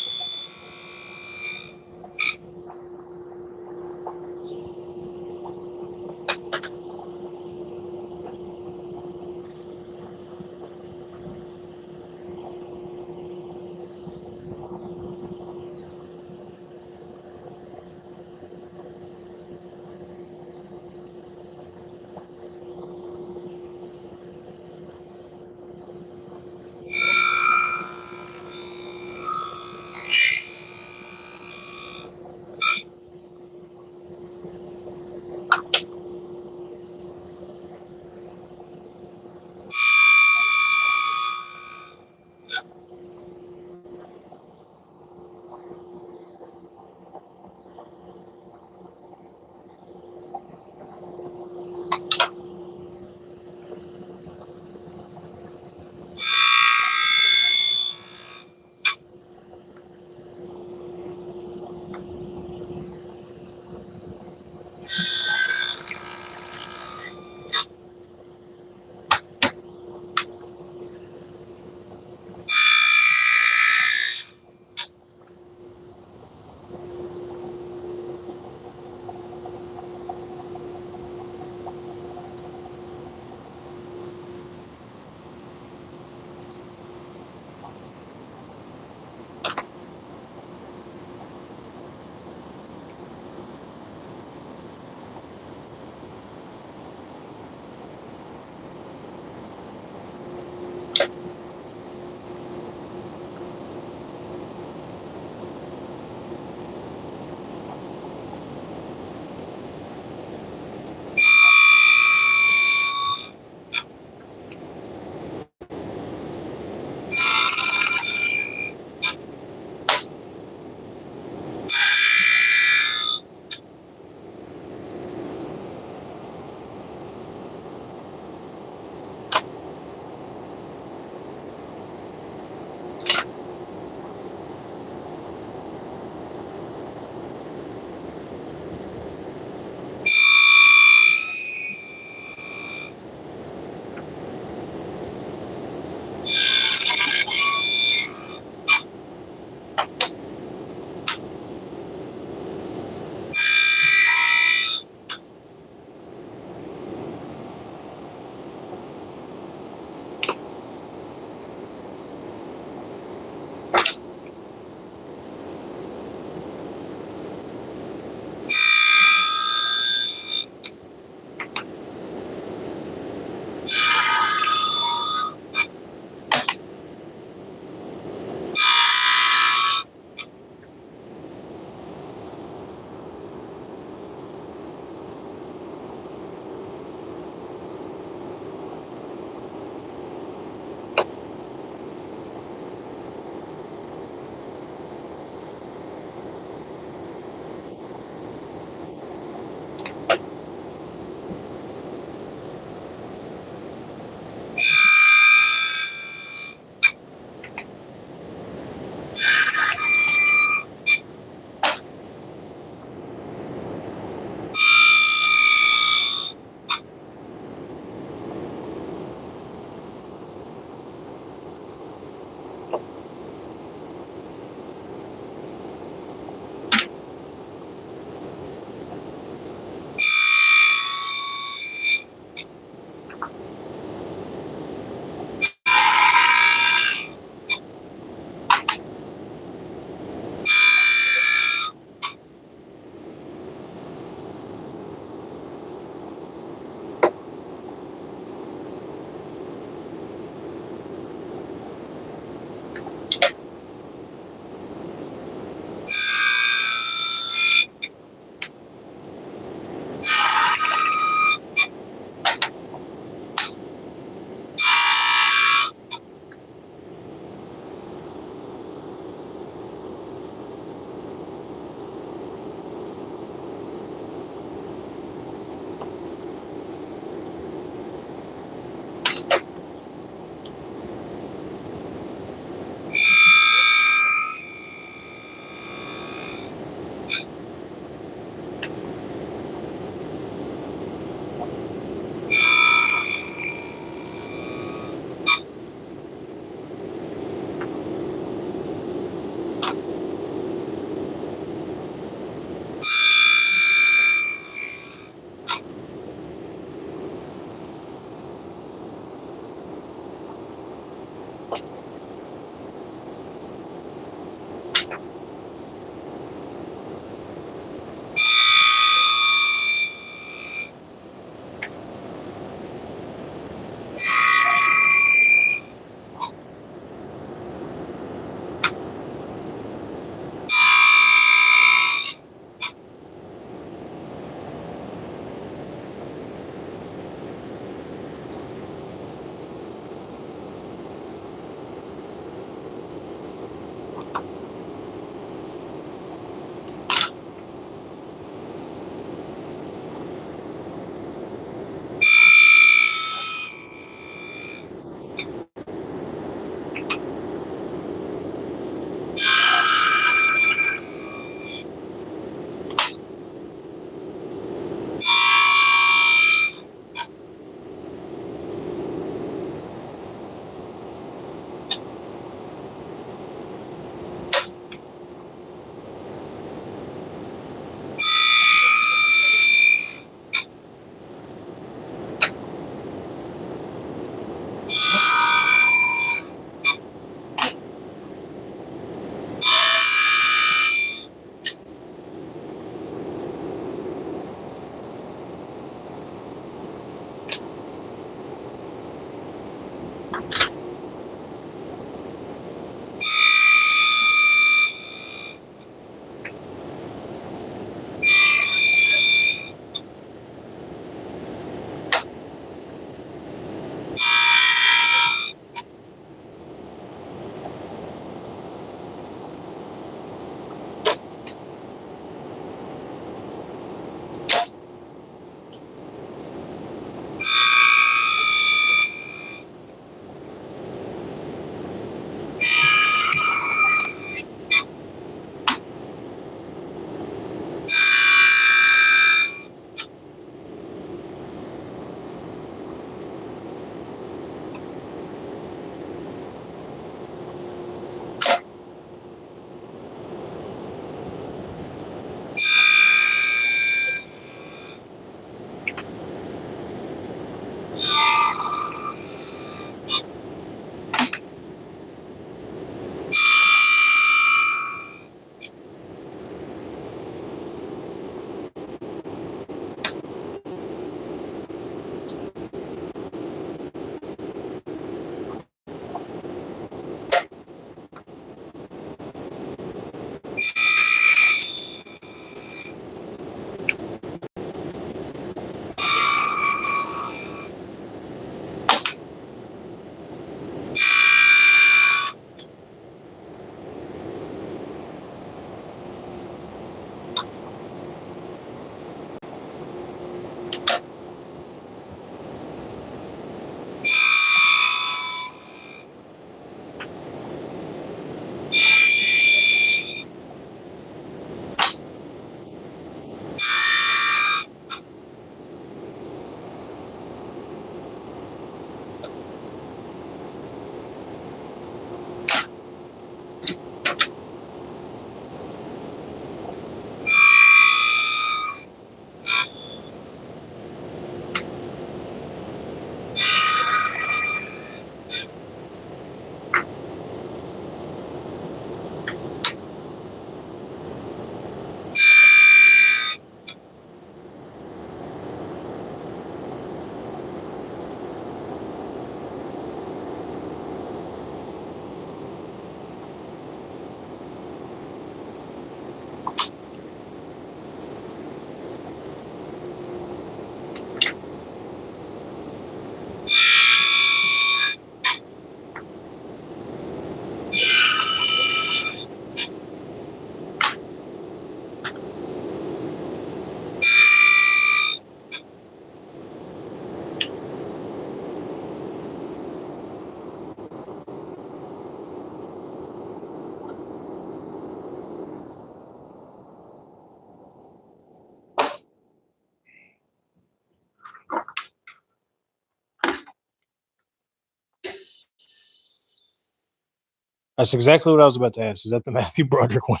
That's exactly what I was about to ask. Is that the Matthew Broderick one?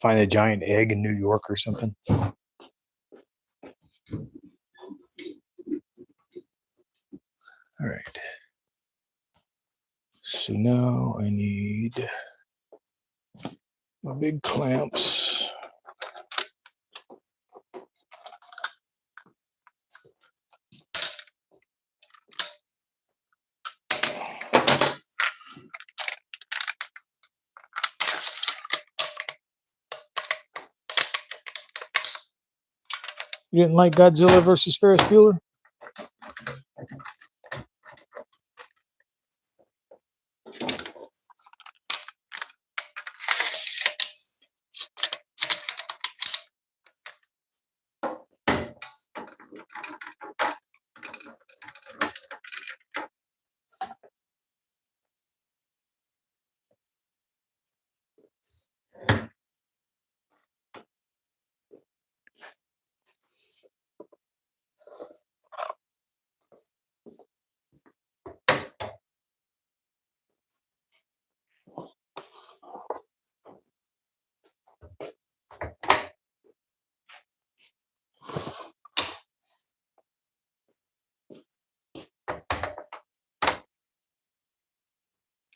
Find a giant egg in New York or something. All right. So now I need my big clamps. You didn't like Godzilla versus Ferris Bueller?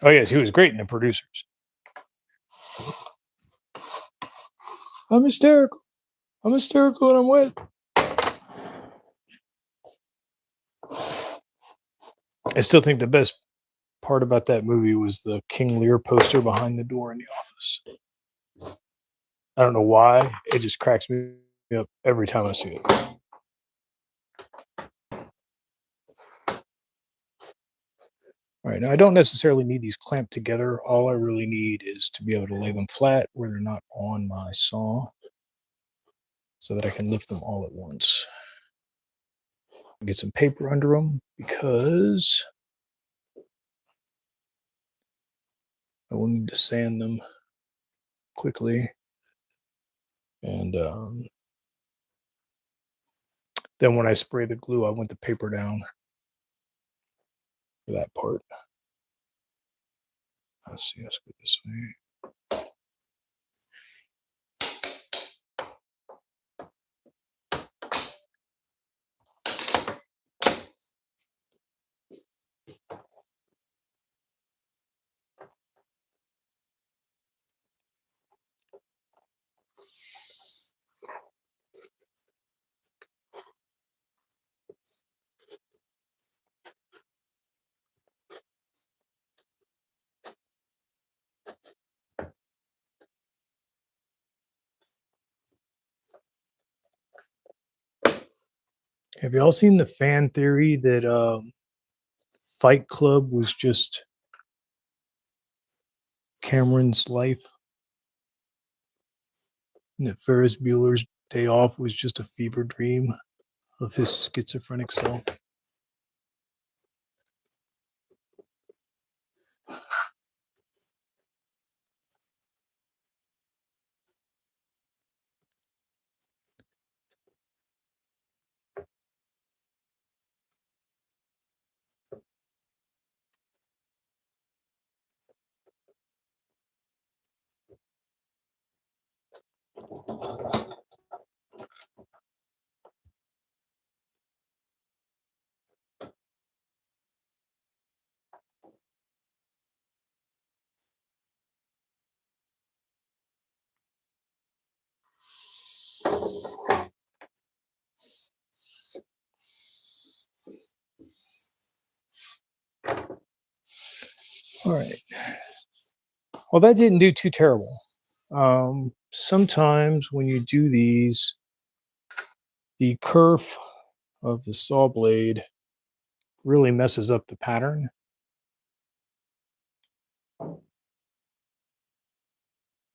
Oh yes, he was great in The Producers. I'm hysterical. I'm hysterical and I'm wet. I still think the best part about that movie was the King Lear poster behind the door in the office. I don't know why. It just cracks me up every time I see it. All right, now I don't necessarily need these clamped together. All I really need is to be able to lay them flat where they're not on my saw so that I can lift them all at once. Get some paper under them because I will need to sand them quickly. And then when I spray the glue, I want the paper down for that part. Let's see, let's go this way. Have y'all seen the fan theory that Fight Club was just Cameron's life? And that Ferris Bueller's Day Off was just a fever dream of his schizophrenic self? All right. Well, that didn't do too terrible. Sometimes when you do these, the kerf of the saw blade really messes up the pattern.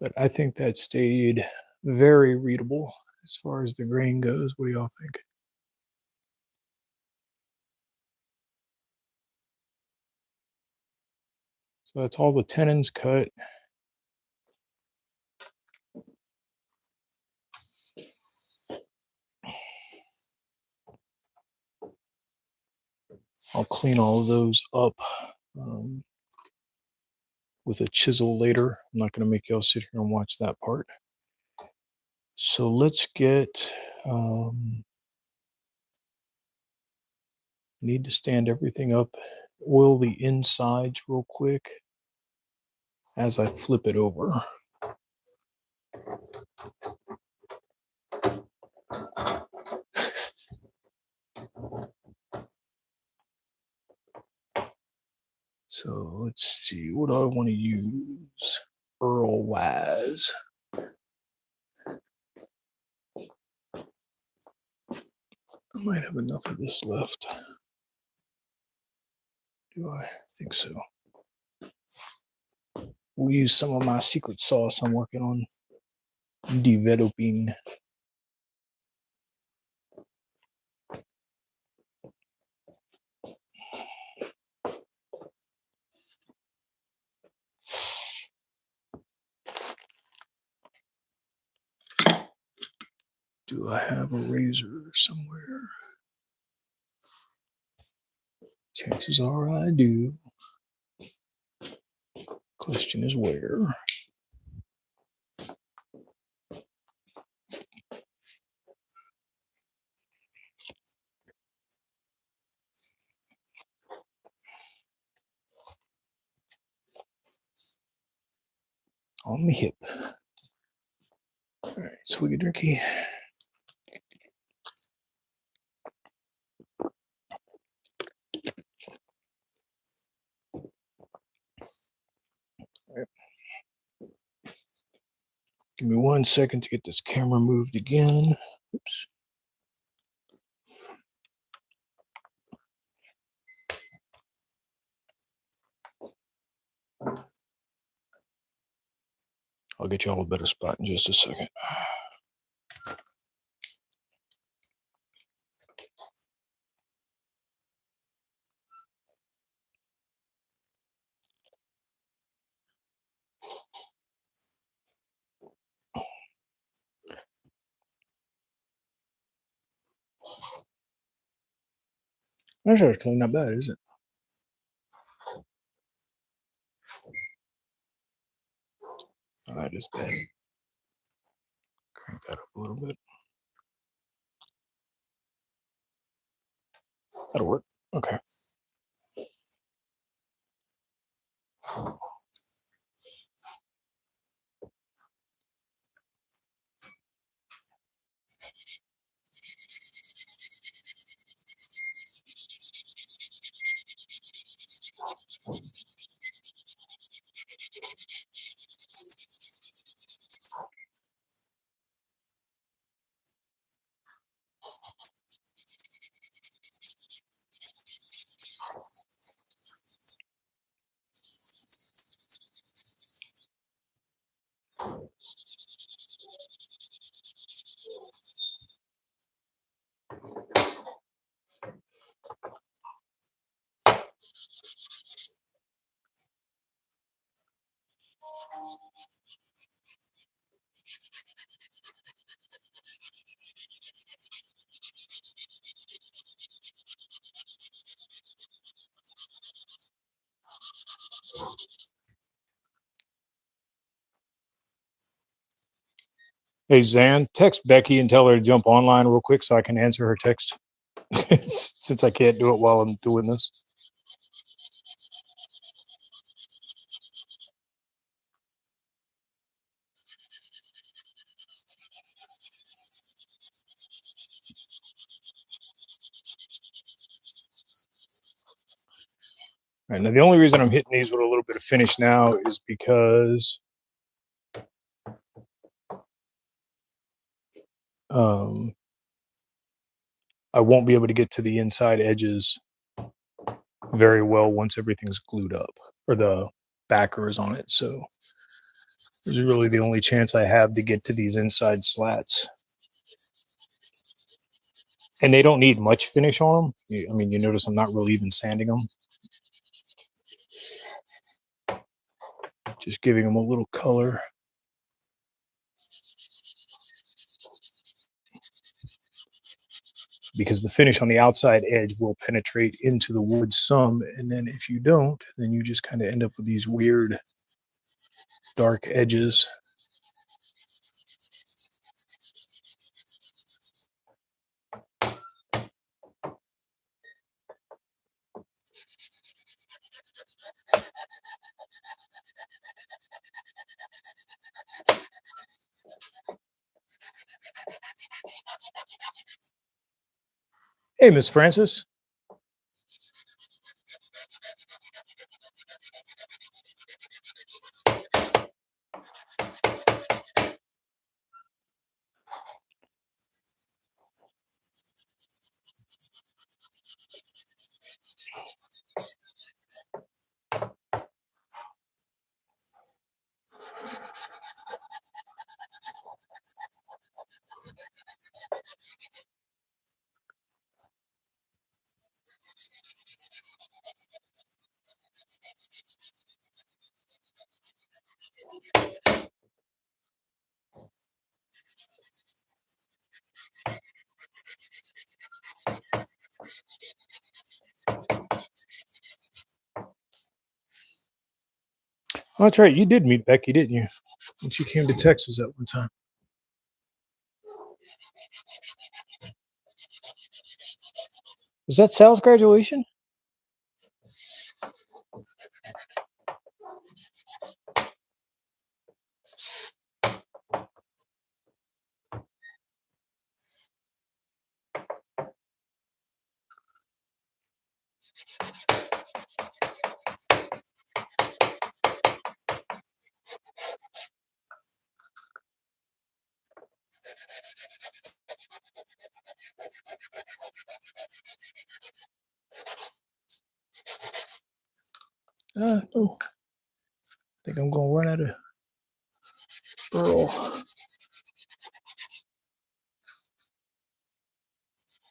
But I think that stayed very readable as far as the grain goes. What do y'all think? So that's all the tenons cut. I'll clean all of those up with a chisel later. I'm not going to make y'all sit here and watch that part. So let's get, need to stand everything up, oil the insides real quick as I flip it over. So let's see, what do I want to use Earl-wise? I might have enough of this left. Do I think so? We'll use some of my secret sauce I'm working on developing. Do I have a razor somewhere? Chances are I do. Question is where. On the hip. All right, swiggy drinky. Right. Give me 1 second to get this camera moved again. Oops. I'll get y'all a better spot in just a second. That's actually not bad, is it? That is bad. Crank that up a little bit. That'll work. Okay. Hey, Zan, text Becky and tell her to jump online real quick so I can answer her text. Since I can't do it while I'm doing this. All right, now the only reason I'm hitting these with a little bit of finish now is because I won't be able to get to the inside edges very well once everything's glued up or the backer is on it. So this is really the only chance I have to get to these inside slats. And they don't need much finish on them. I mean, you notice I'm not really even sanding them. Just giving them a little color. because the finish on the outside edge will penetrate into the wood some. And then if you don't, then you just kind of end up with these weird dark edges. Hey, Miss Francis. Oh, that's right. You did meet Becky, didn't you? When she came to Texas at one time. Was that Sal's graduation? No. I think I'm going to run out of burl.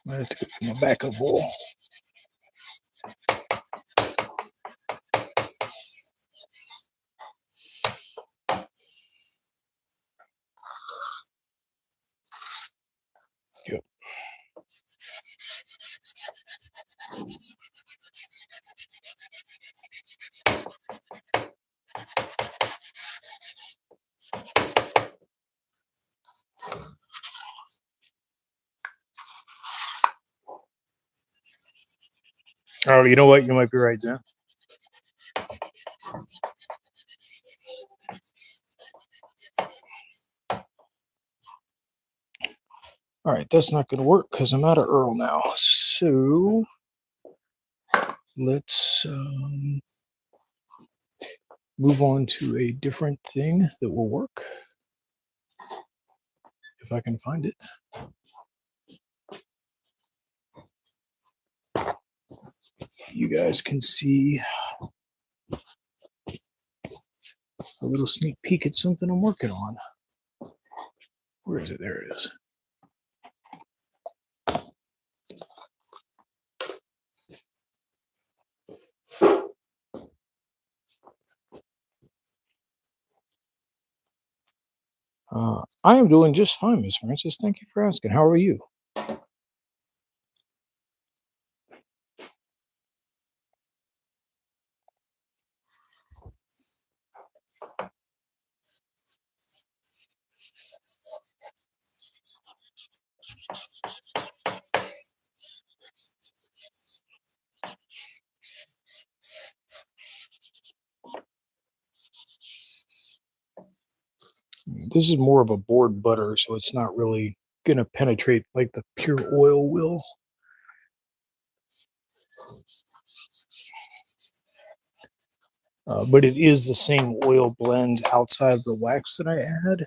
I have to get my backup bowl. Yep. Oh, you know what? You might be right there. All right, that's not going to work because I'm out of Earl now. So let's move on to a different thing that will work. If I can find it. You guys can see a little sneak peek at something I'm working on. Where is it? There it is. I am doing just fine, Miss Francis. Thank you for asking. How are you? This is more of a board butter, so it's not really going to penetrate like the pure oil will. But it is the same oil blends outside of the wax that I add.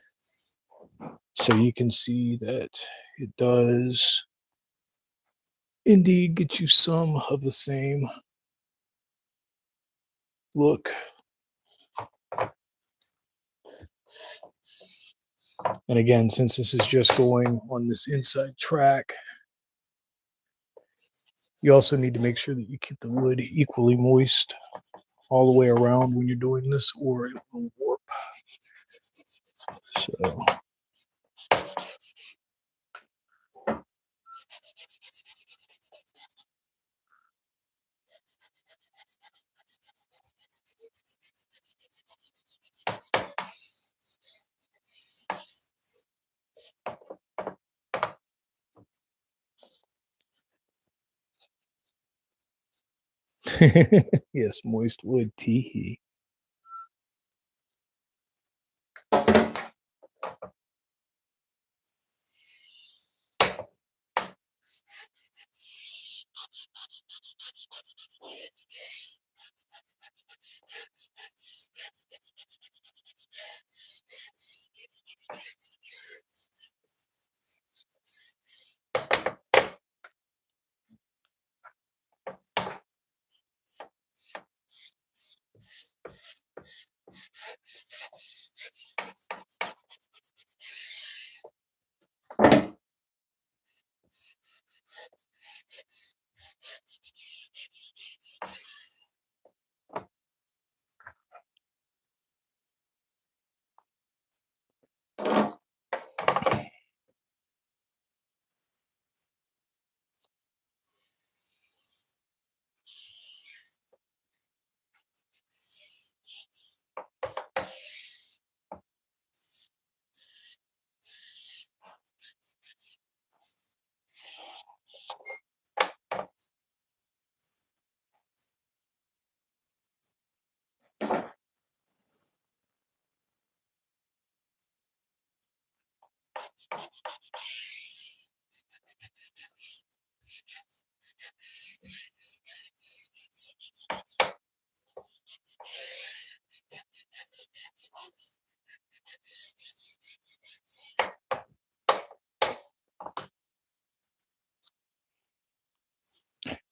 So you can see that it does indeed get you some of the same look. And again, since this is just going on this inside track, you also need to make sure that you keep the wood equally moist all the way around when you're doing this, or it will warp. So Yes, moist wood tee.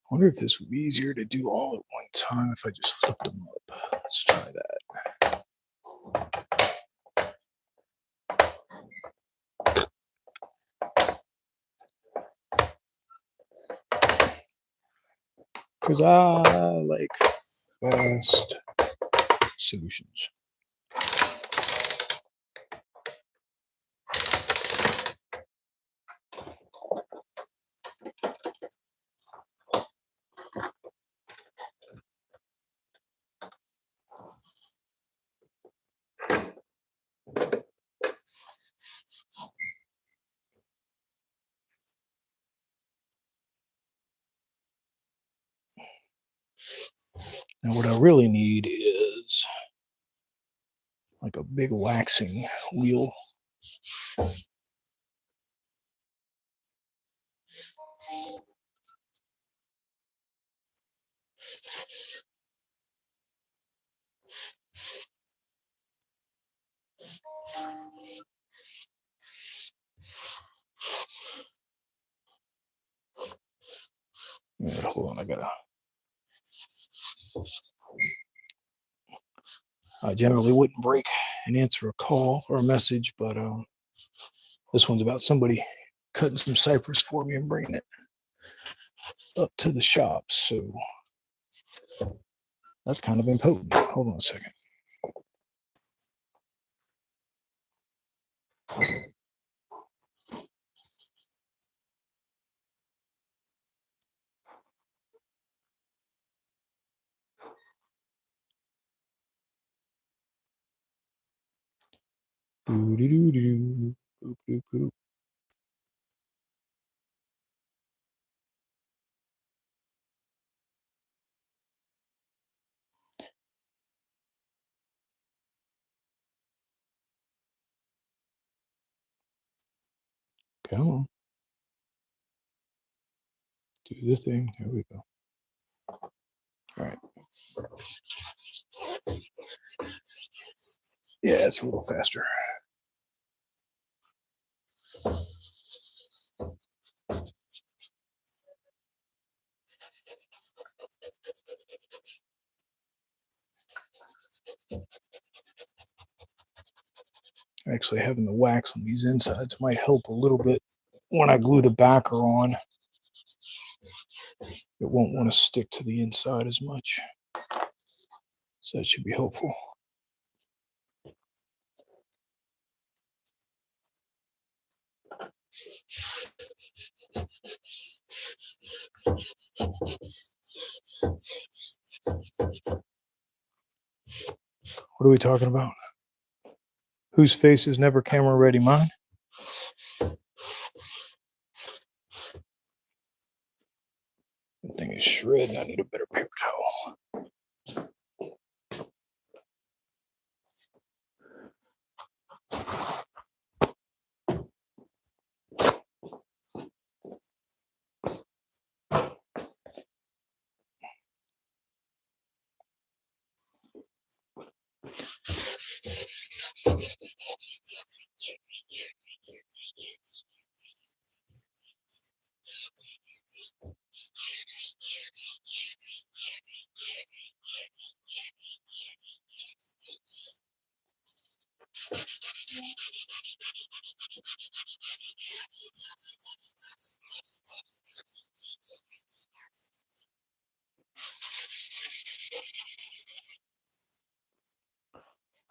I wonder if this would be easier to do all at one time if I just flipped them up. Let's try that. Because I like fast solutions. Now what I really need is like a big waxing wheel. Yeah, hold on, I generally wouldn't break and answer a call or a message, but this one's about somebody cutting some cypress for me and bringing it up to the shop. So that's kind of impotent. Hold on a second. Boop, boop, boop. Come on. Do the thing. There we go. All right. Yeah, it's a little faster. Actually, having the wax on these insides might help a little bit when I glue the backer on. It won't want to stick to the inside as much. So that should be helpful. What are we talking about? Whose face is never camera ready? Mine? That thing is shredding. I need a better paper towel.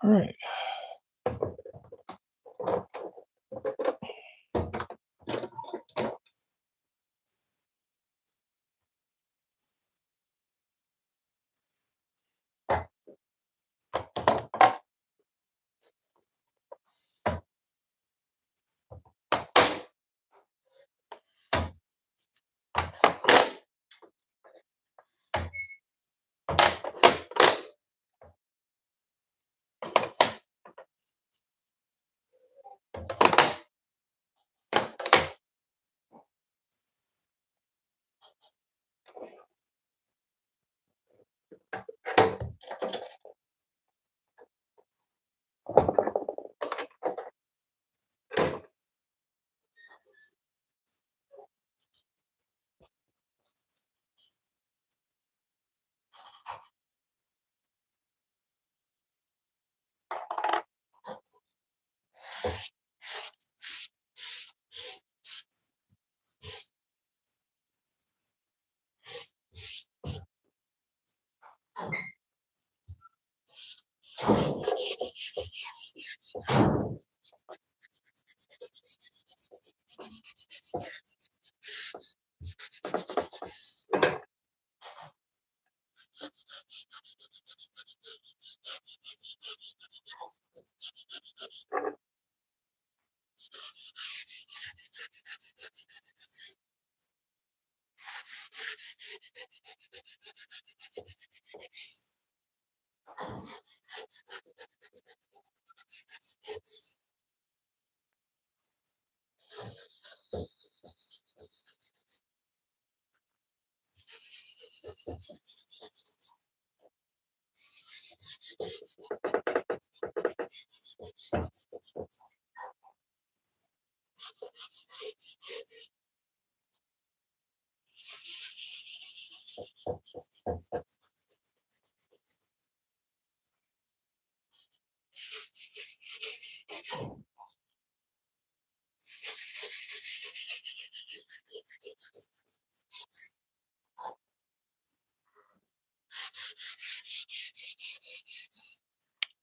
All right.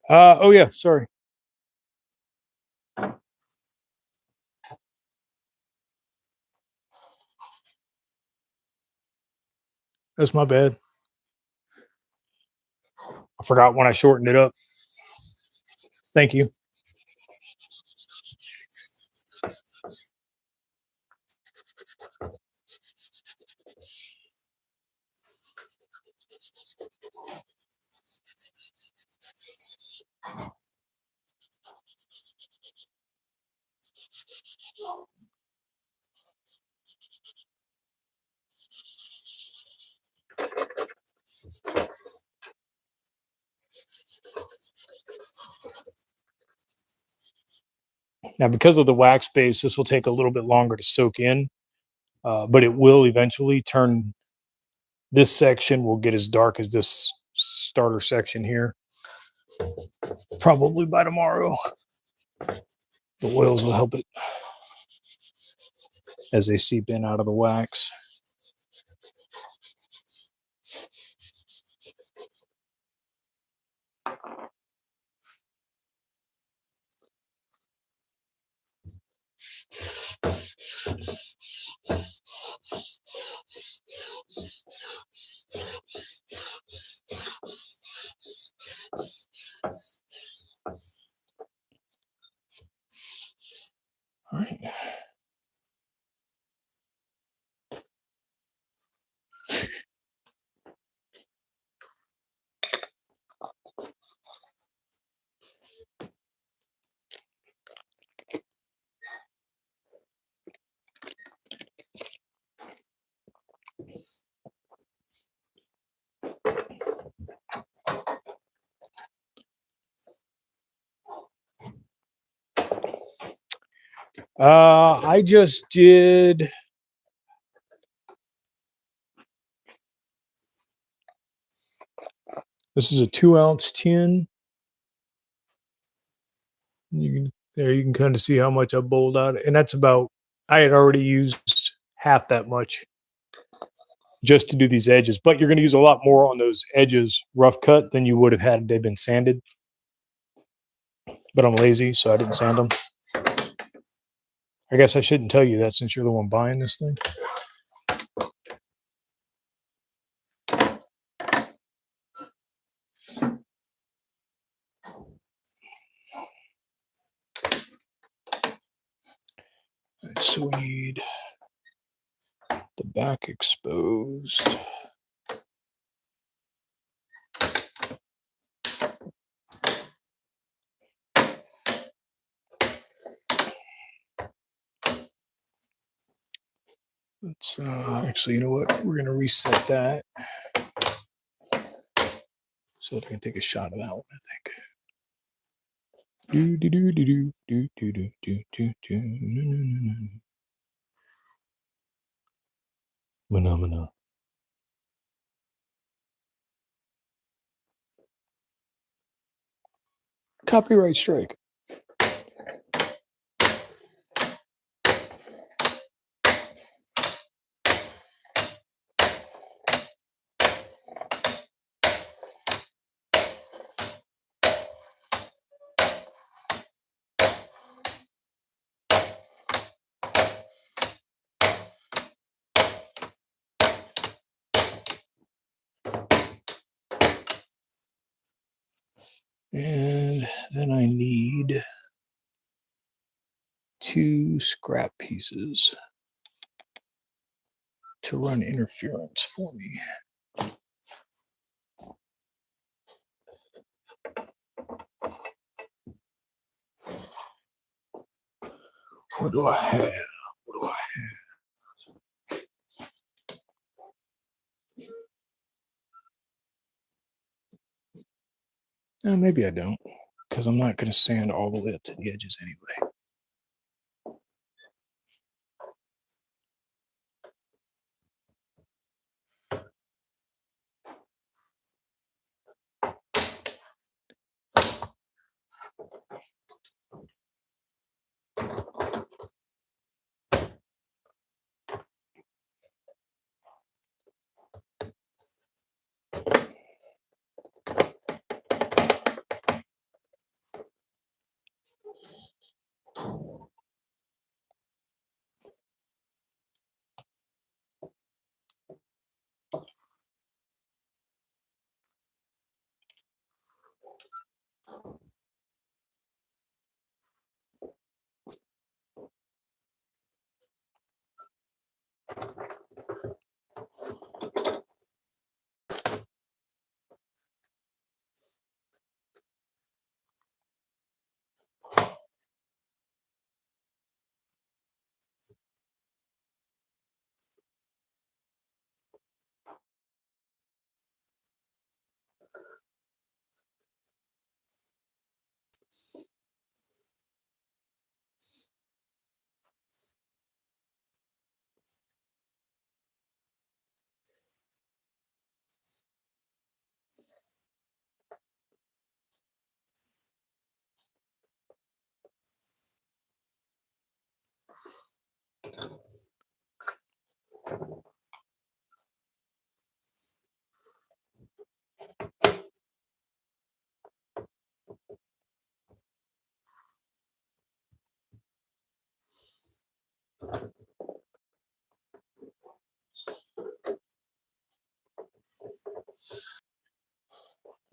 Oh yeah, sorry. That's my bad. I forgot when I shortened it up. Thank you. Now, because of the wax base, this will take a little bit longer to soak in, but it will eventually turn. This section will get as dark as this starter section here. Probably by tomorrow. The oils will help it as they seep in out of the wax. All right. I just did. This is a 2-ounce tin. You can kind of see how much I bowled out, and that's about. I had already used half that much just to do these edges, but you're going to use a lot more on those edges, rough cut, than you would have had they'd been sanded. But I'm lazy, so I didn't sand them. I guess I shouldn't tell you that since you're the one buying this thing. So we need the back exposed. Let's actually, you know what? We're gonna reset that so that I can take a shot of that one. I think. Do do do do do do do do do do. Phenomena. Copyright strike. And then I need 2 scrap pieces to run interference for me. What do I have? What do I have? Maybe I don't, because I'm not going to sand all the way up to the edges anyway.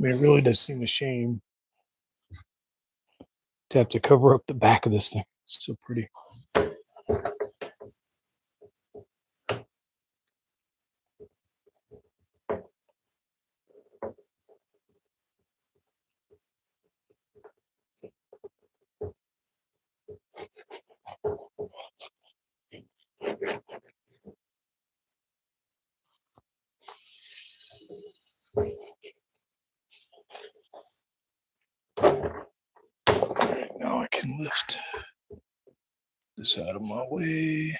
I mean, it really does seem a shame to have to cover up the back of this thing. It's so pretty. All right, now I can lift this out of my way.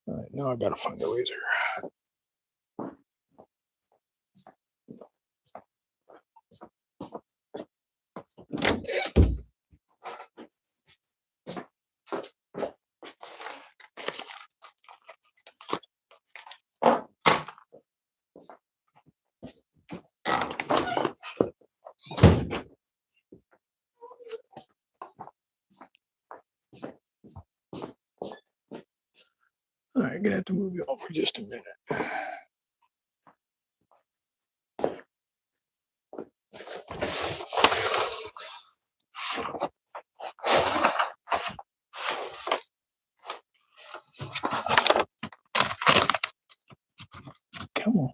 All right, now I gotta find a razor. All right, gonna have to move you on for just a minute. Come on.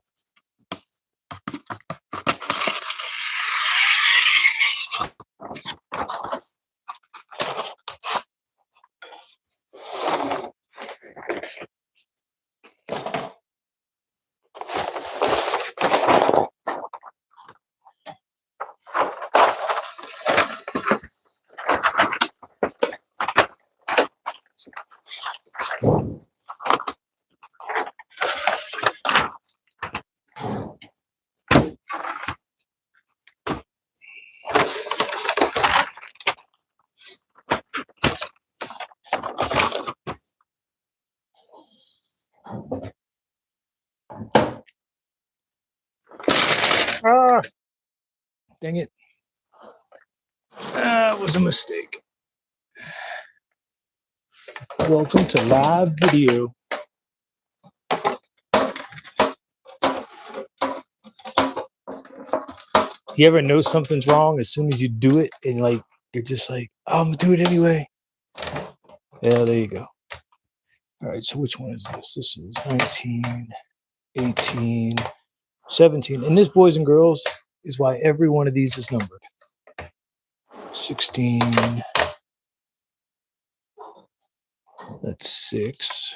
Ah, dang it. That was a mistake. Welcome to live video. You ever know something's wrong as soon as you do it and like you're just like, oh, I'm gonna do it anyway. Yeah, there you go. All right, so which one is this? This is 19, 18, 17. And this, boys and girls, is why every one of these is numbered. 16. That's 6.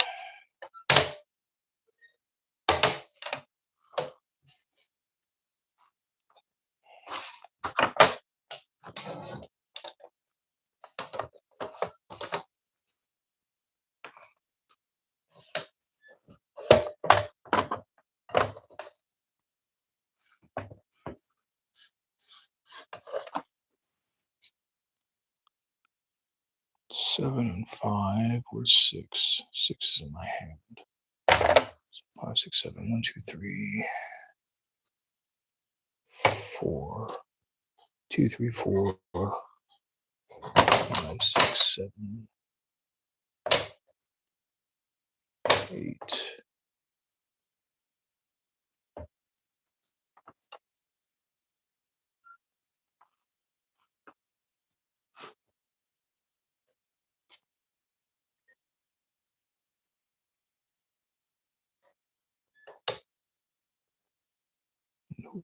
Seven and 5. Where's 6? 6 is in my hand. So 5, 6, 7. 1, 2, 3, 4. 2, 3, 4. 5, 6, 7, 8. Nope.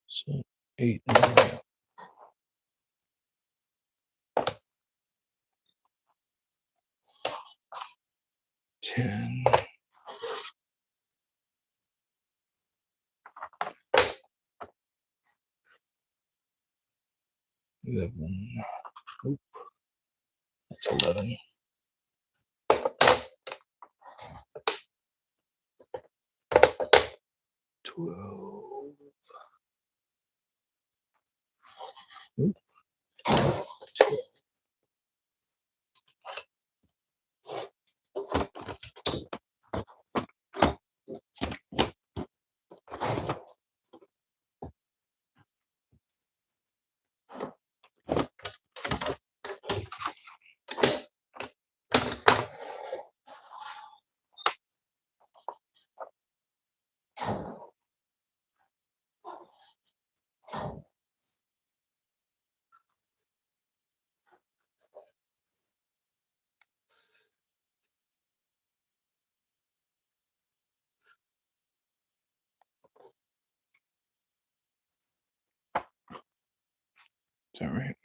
7, 8, 9. 10. 11. Nope. That's 11. 12. Nope. that right?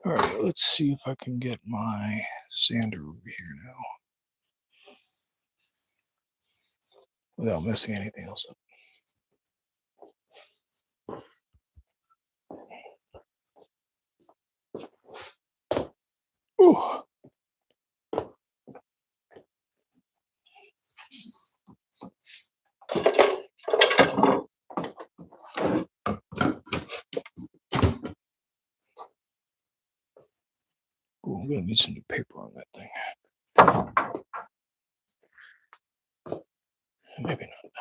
All right, let's see if I can get my sander over here now without messing anything else up. Ooh. Ooh, I'm gonna need some new paper on that thing. Maybe not.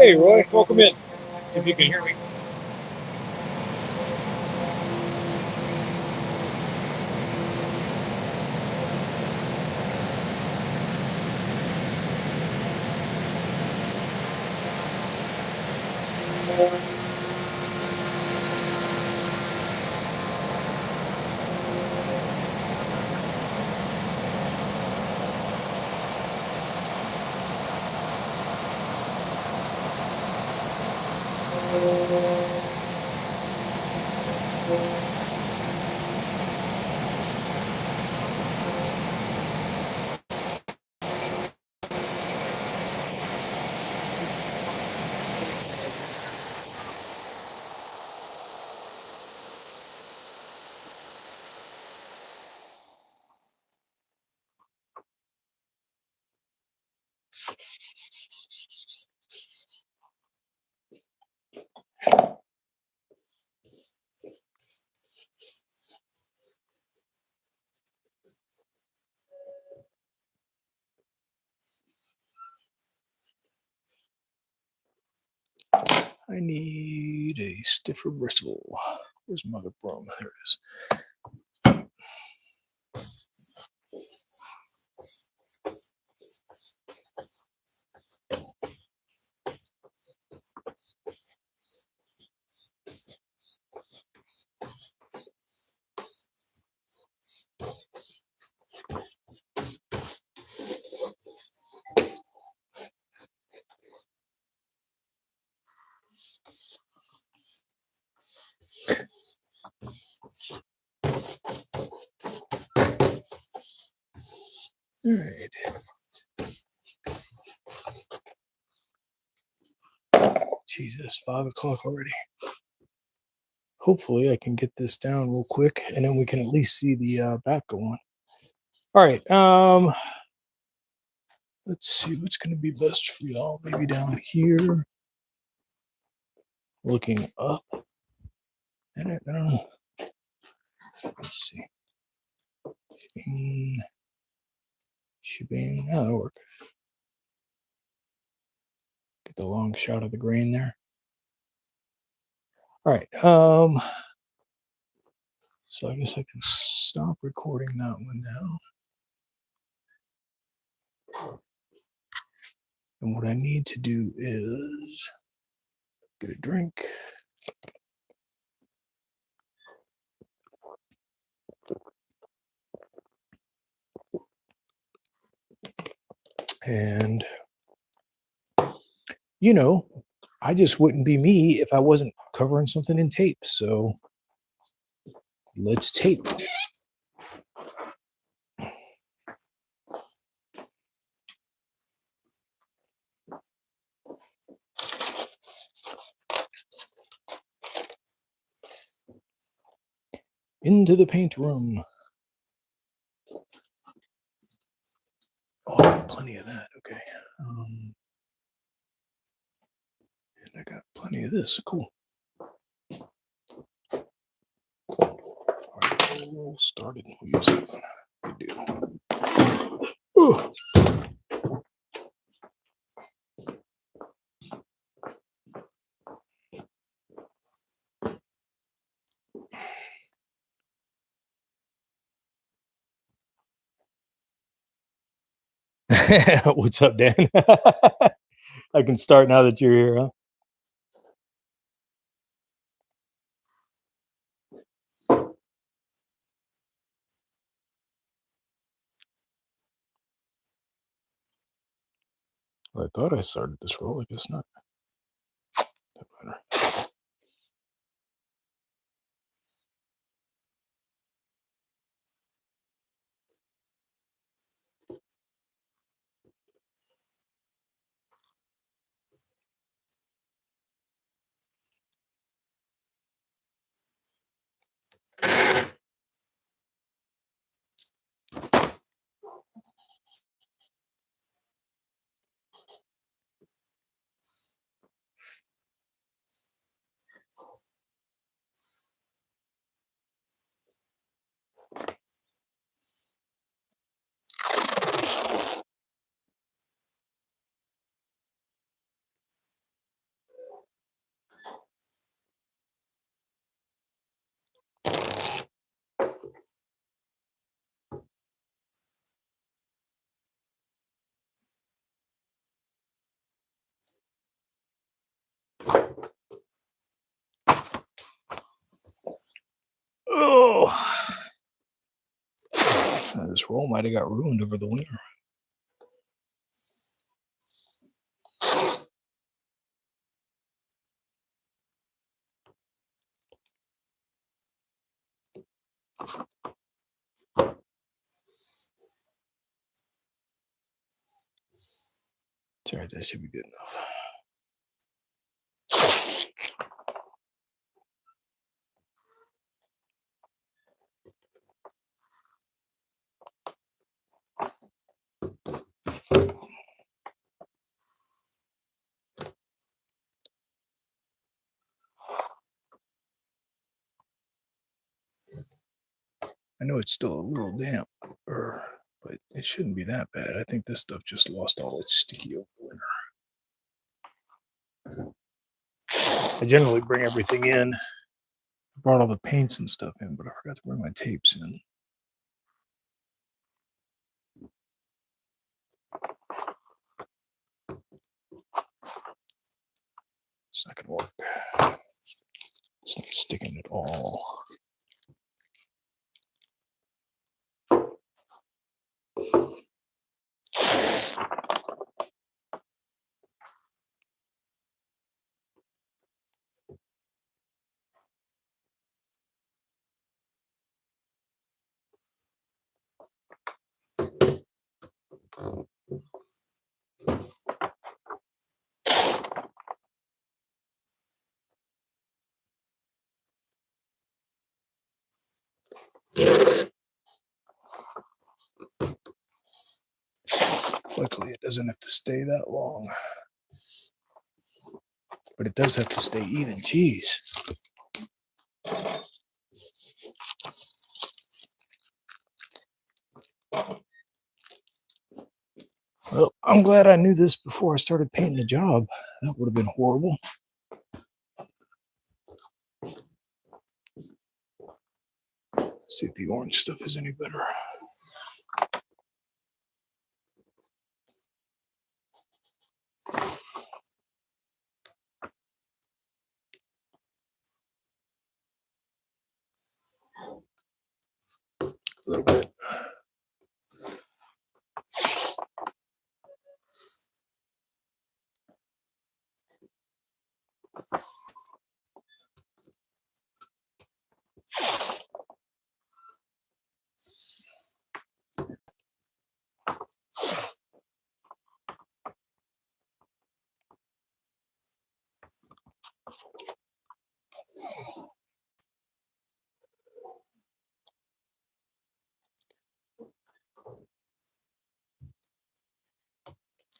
Hey, Roy, welcome in. If you can hear me. I need a stiffer bristle. Where's my other broom? There it is. All right. Jesus, 5 o'clock already. Hopefully I can get this down real quick and then we can at least see the back go on. All right. Let's see what's going to be best for y'all. Maybe down here. Looking up. And I don't know. Let's see. Shebang. Oh, that'll work. Get the long shot of the grain there. All right. So I guess I can stop recording that one now. And what I need to do is get a drink. And, you know, I just wouldn't be me if I wasn't covering something in tape. So let's tape. Into the paint room. Oh, plenty of that. Okay. And I got plenty of this. Cool. All right, we'll start it. We'll use that one. We do. Ooh. What's up, Dan? I can start now that you're here, huh? Well, I thought I started this roll. I guess not. Doesn't matter. this roll might have got ruined over the winter. It's all right, that should be good enough. I know it's still a little damp, but it shouldn't be that bad. I think this stuff just lost all its sticky over winter. I generally bring everything in. I brought all the paints and stuff in, but I forgot to bring my tapes in. It's not going to work. It's not sticking at all. Luckily, it doesn't have to stay that long. But it does have to stay even. Jeez. Well, I'm glad I knew this before I started painting the job. That would have been horrible. See if the orange stuff is any better. A little bit.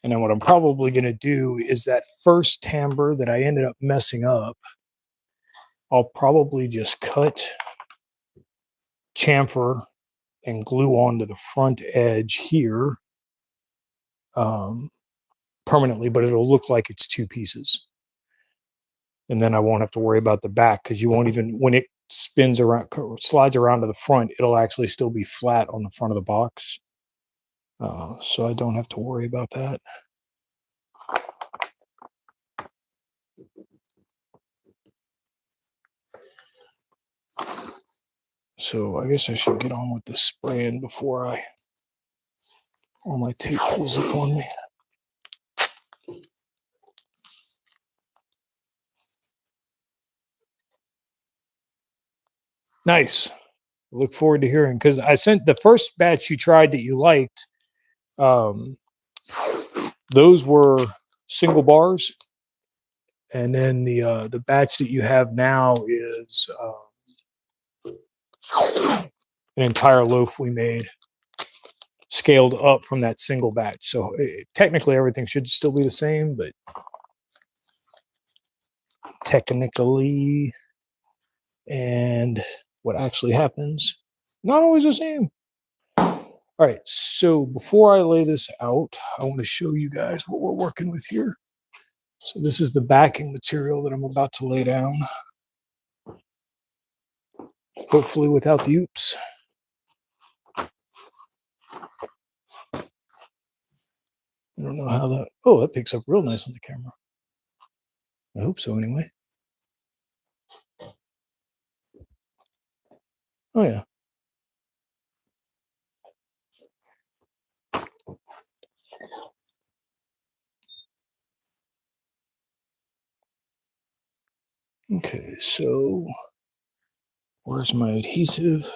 And then what I'm probably going to do is that first timbre that I ended up messing up, I'll probably just cut chamfer and glue onto the front edge here permanently, but it'll look like it's two pieces. And then I won't have to worry about the back because you won't even, when it spins around, slides around to the front, it'll actually still be flat on the front of the box. So I don't have to worry about that. So I guess I should get on with the spraying before all my tape pulls up on me. Nice. Look forward to hearing, because I sent the first batch you tried that you liked. Those were single bars, and then the batch that you have now is an entire loaf we made, scaled up from that single batch. So technically everything should still be the same, but technically and what actually happens, not always the same. All right, so before I lay this out, I want to show you guys what we're working with here. So this is the backing material that I'm about to lay down. Hopefully without the oops. I don't know how that, oh, that picks up real nice on the camera. I hope so anyway. Oh yeah. Okay, so where's my adhesive?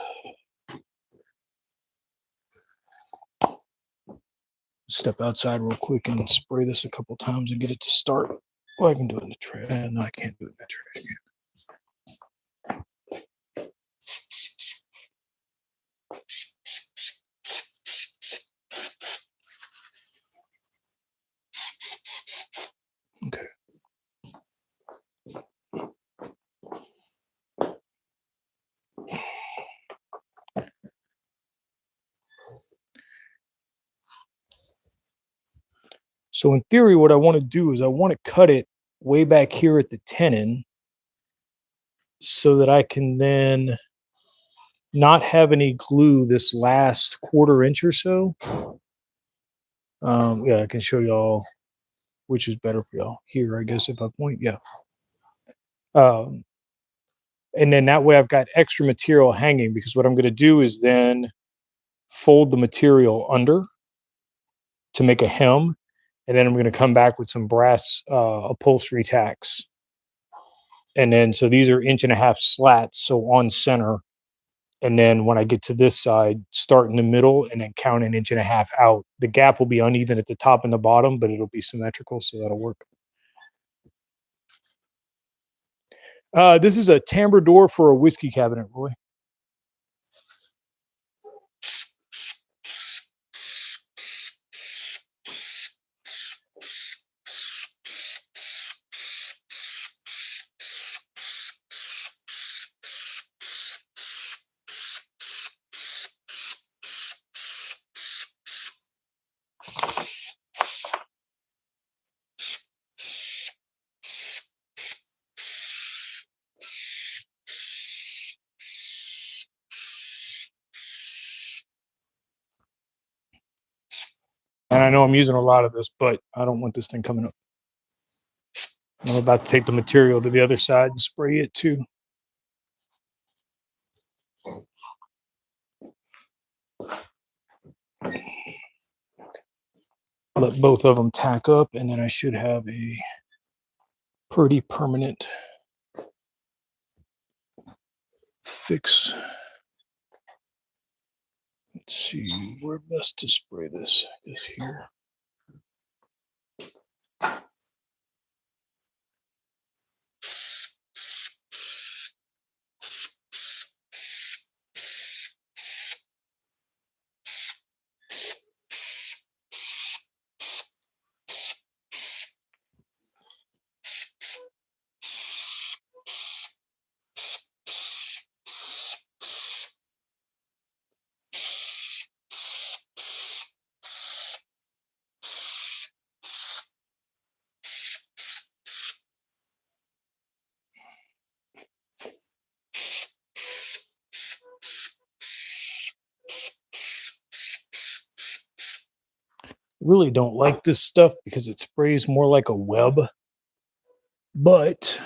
Step outside real quick and spray this a couple times and get it to start. Well, I can do it in the trash. No, I can't do it in the trash can. Okay. So in theory, what I want to do is I want to cut it way back here at the tenon so that I can then not have any glue this last quarter inch or so. Yeah, I can show y'all which is better for y'all. Here, I guess, if I point, yeah. Um, and then that way I've got extra material hanging, because what I'm going to do is then fold the material under to make a hem, and then I'm going to come back with some brass upholstery tacks. And then, so these are 1.5 slats, so on center. And then when I get to this side, start in the middle and then count 1.5 inches out. The gap will be uneven at the top and the bottom, but it'll be symmetrical, so that'll work. This is a tambour door for a whiskey cabinet, Roy. And I know I'm using a lot of this, but I don't want this thing coming up. I'm about to take the material to the other side and spray it too. Let both of them tack up, and then I should have a pretty permanent fix. Let's see where best to spray this. I guess here. Really don't like this stuff because it sprays more like a web, but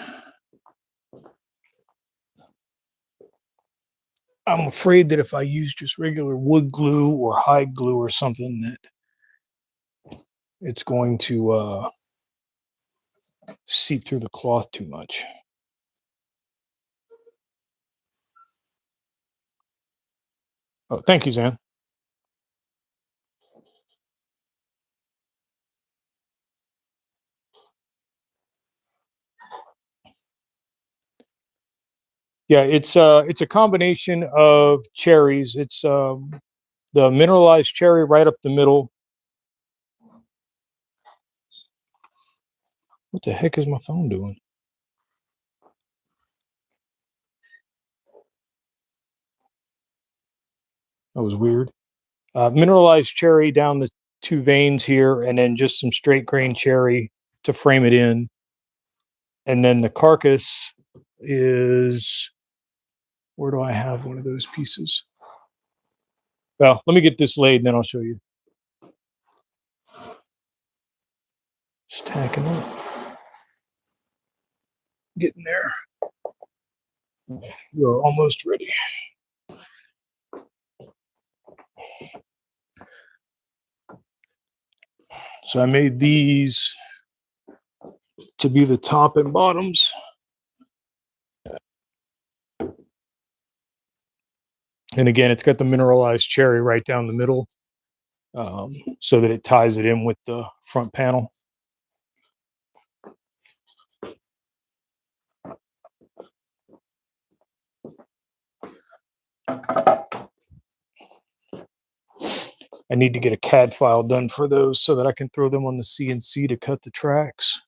I'm afraid that if I use just regular wood glue or hide glue or something, that it's going to seep through the cloth too much. Oh, thank you, Zan. Yeah, it's a combination of cherries. It's the mineralized cherry right up the middle. What the heck is my phone doing? That was weird. Mineralized cherry down the two veins here, and then just some straight grain cherry to frame it in. And then the carcass is, where do I have one of those pieces? Well, let me get this laid and then I'll show you. Just tacking up. Getting there. We're almost ready. So I made these to be the top and bottoms. And again, it's got the mineralized cherry right down the middle, so that it ties it in with the front panel. I need to get a CAD file done for those so that I can throw them on the CNC to cut the tracks.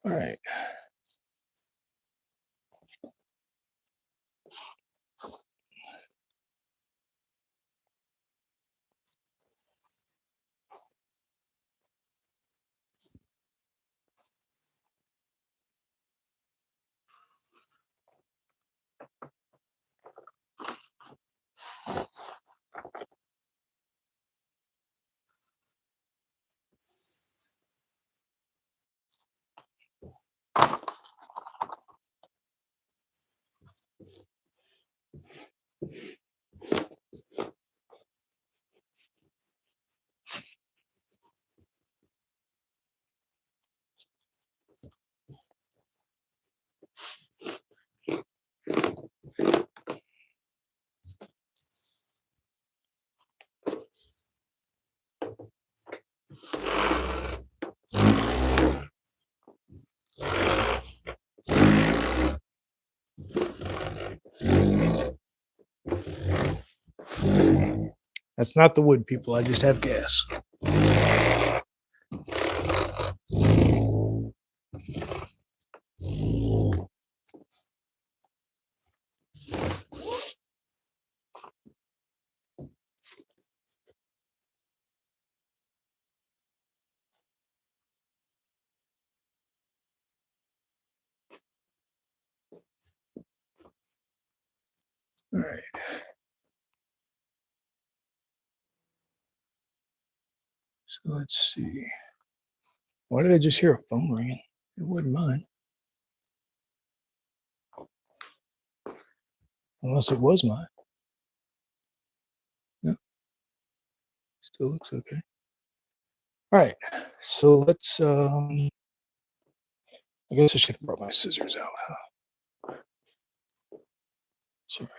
All right. That's not the wood, people. I just have gas. All right. So let's see. Why did I just hear a phone ringing? It wasn't mine. Unless it was mine. No. Still looks okay. All right. So let's I guess I should have brought my scissors out, huh? Sorry.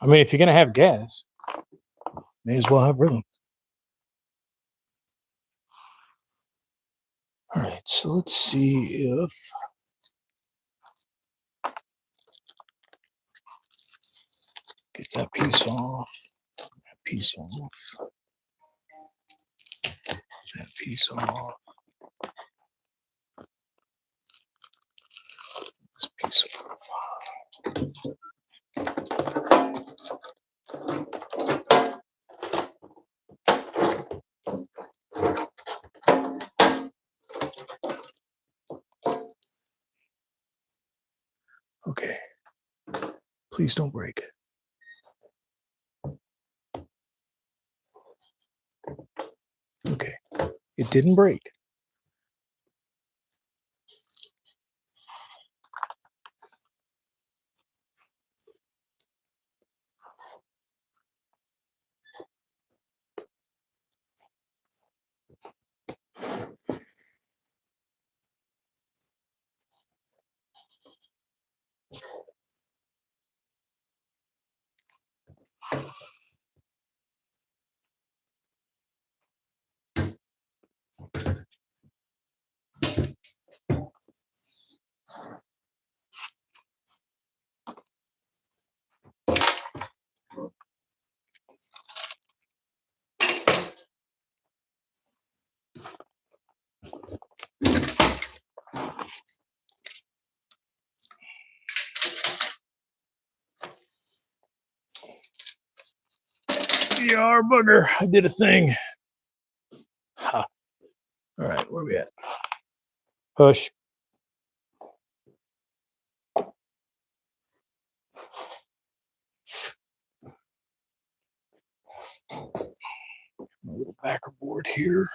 I mean, if you're gonna have gas, may as well have rhythm. All right, so let's see if get that piece off, that piece off, that piece off, this piece off. Okay, please don't break. Okay, it didn't break. Yar bugger. I did a thing. Ha. All right, where are we at? Hush. My little backer board here.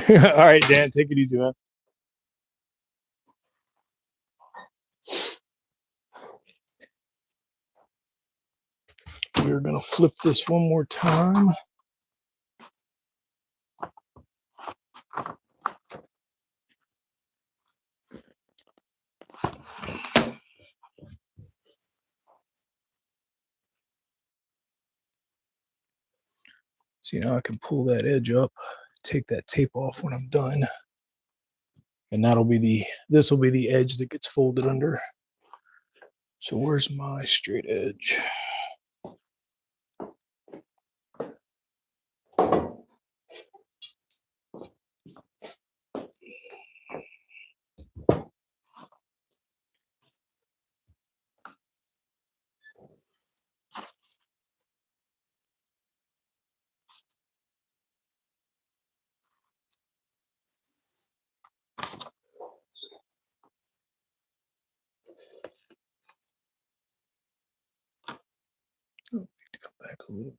All right, Dan, take it easy, man. We're going to flip this one more time. See, now I can pull that edge up, take that tape off when I'm done. And this will be the edge that gets folded under. So where's my straight edge? Oh, need to come back a little.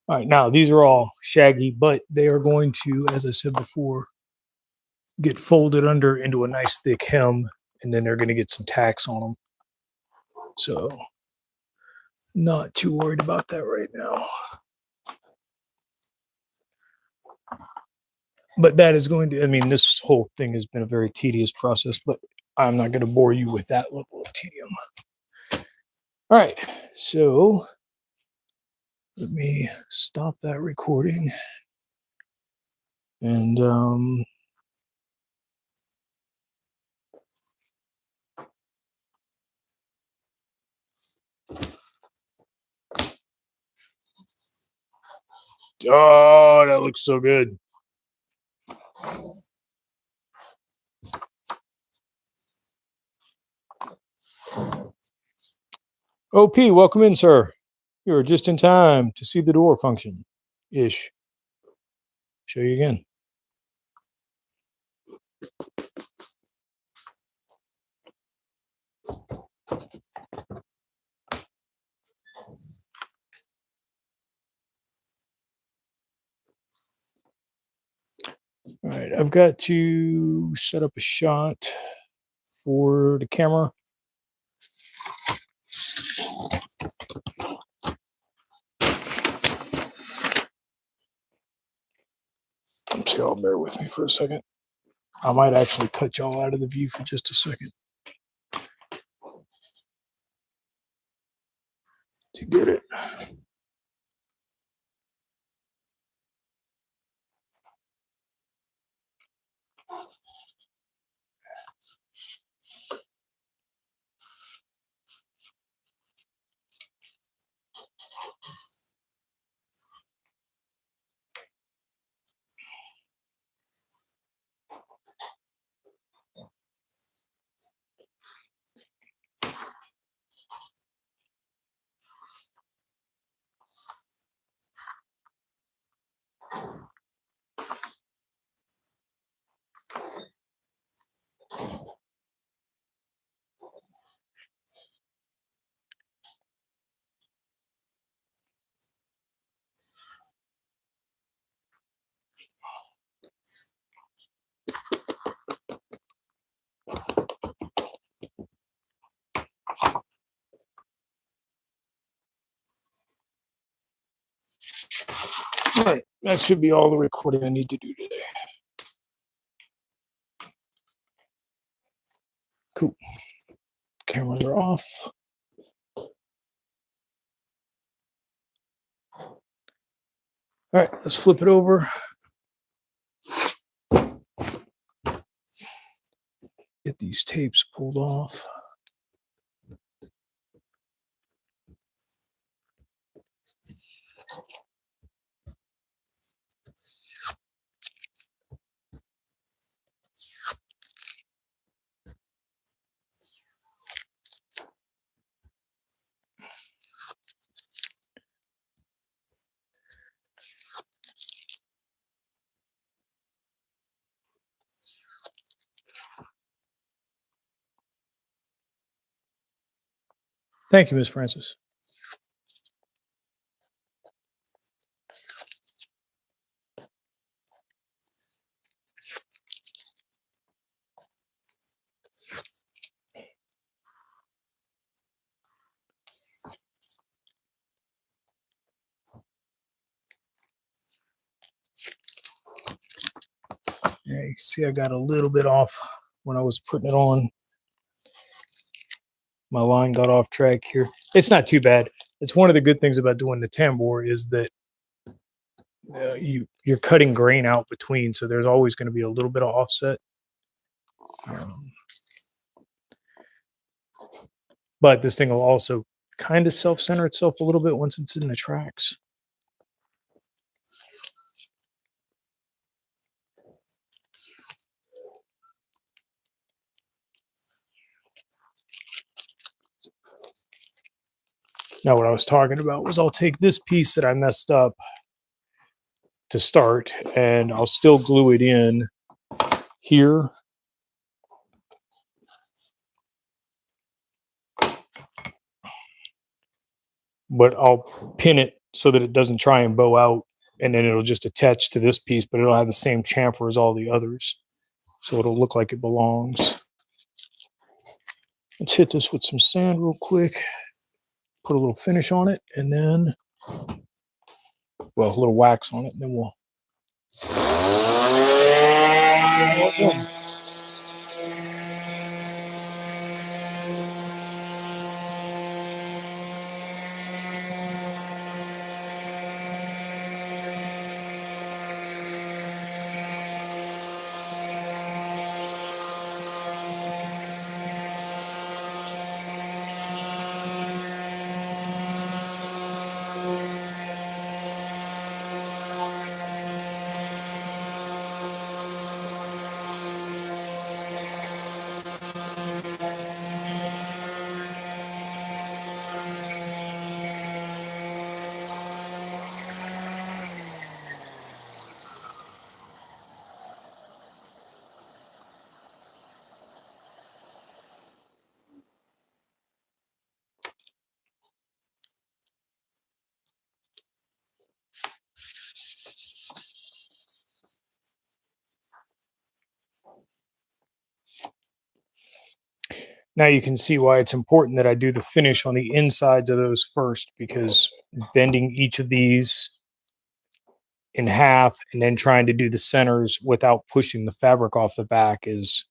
All right, now these are all shaggy, but they are going to, as I said before, get folded under into a nice thick hem, and then they're going to get some tacks on them. So not too worried about that right now. But that is going to, I mean, this whole thing has been a very tedious process, but I'm not going to bore you with that level of tedium. All right, so let me stop that recording. And oh, that looks so good. OP, welcome in, sir. You're just in time to see the door function ish. Show you again. All right, I've got to set up a shot for the camera. So y'all bear with me for a second. I might actually cut y'all out of the view for just a second to get it. All right, that should be all the recording I need to do today. Cool. Cameras are off. All right, let's flip it over. Get these tapes pulled off. Thank you, Miss Francis. Yeah, you can see I got a little bit off when I was putting it on. My line got off track here. It's not too bad. It's one of the good things about doing the tambour is that you're cutting grain out between, so there's always going to be a little bit of offset. But this thing will also kind of self-center itself a little bit once it's in the tracks. Now, what I was talking about was I'll take this piece that I messed up to start, and I'll still glue it in here. But I'll pin it so that it doesn't try and bow out, and then it'll just attach to this piece, but it'll have the same chamfer as all the others. so it'll look like it belongs. Let's hit this with some sand real quick, put a little finish on it, and then, well, a little wax on it, and then we'll. Now you can see why it's important that I do the finish on the insides of those first, because bending each of these in half and then trying to do the centers without pushing the fabric off the back is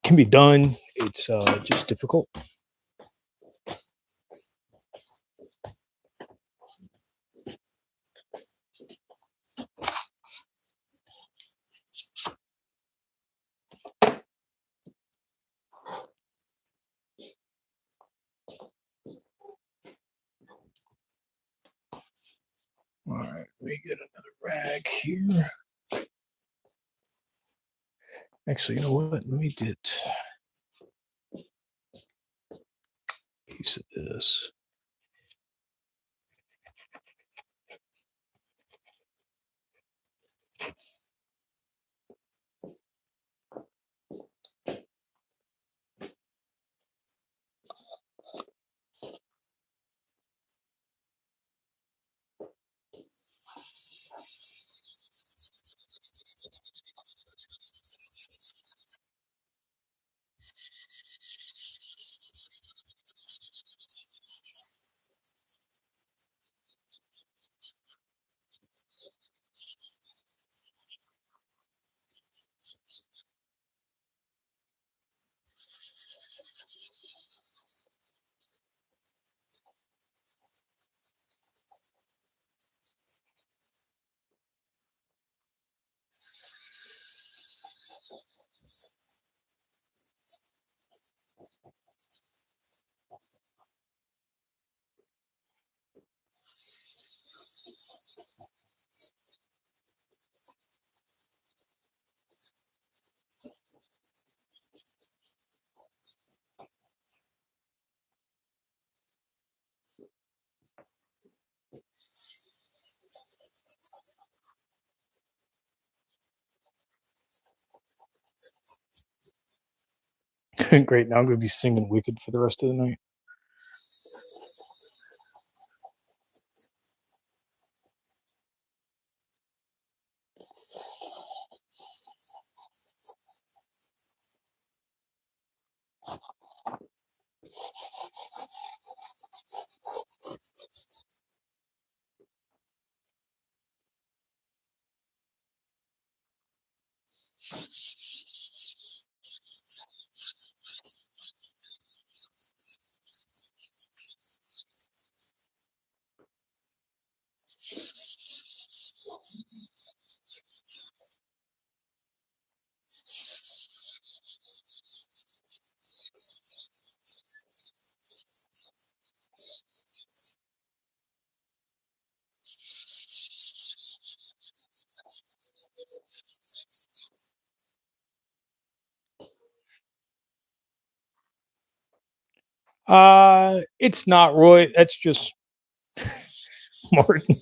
can be done. It's just difficult. All right, let me get another rag here. Actually, you know what? Let me get a piece of this. Great. Now I'm going to be singing Wicked for the rest of the night. It's not Roy. That's just Martin.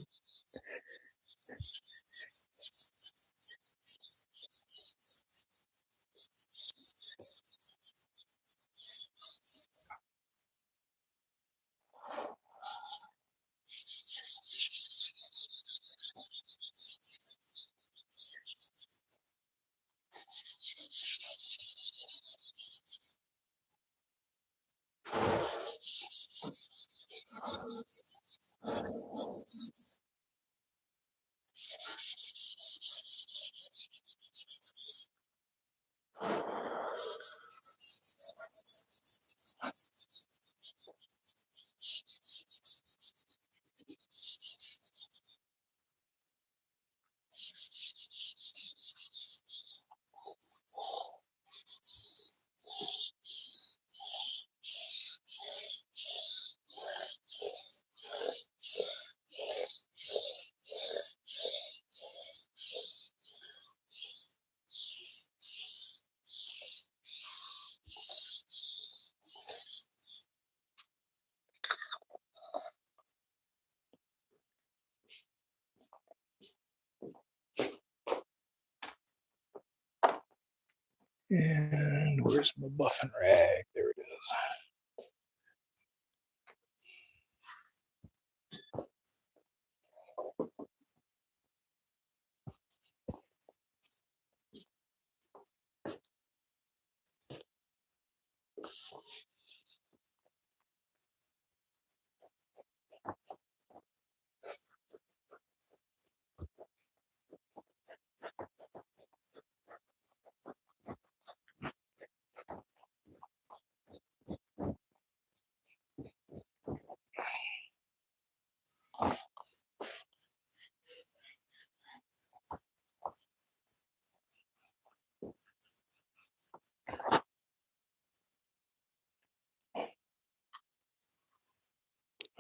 And where's my buffing rag? There it is.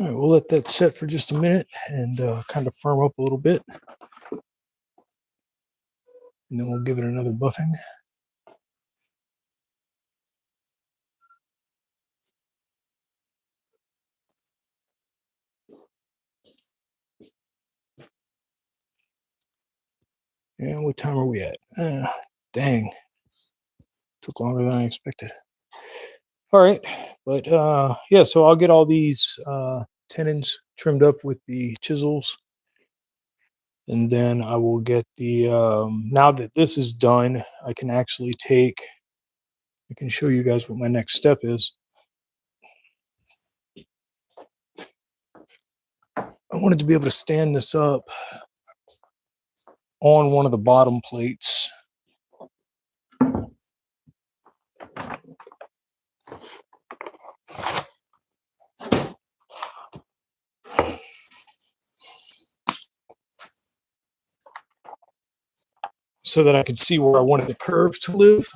All right, we'll let that set for just a minute and kind of firm up a little bit. And then we'll give it another buffing. And what time are we at? Dang. Took longer than I expected. All right. But yeah, so I'll get all these tenons trimmed up with the chisels. And then I will get the, now that this is done, I can actually I can show you guys what my next step is. I wanted to be able to stand this up on one of the bottom plates. So that I could see where I wanted the curve to live.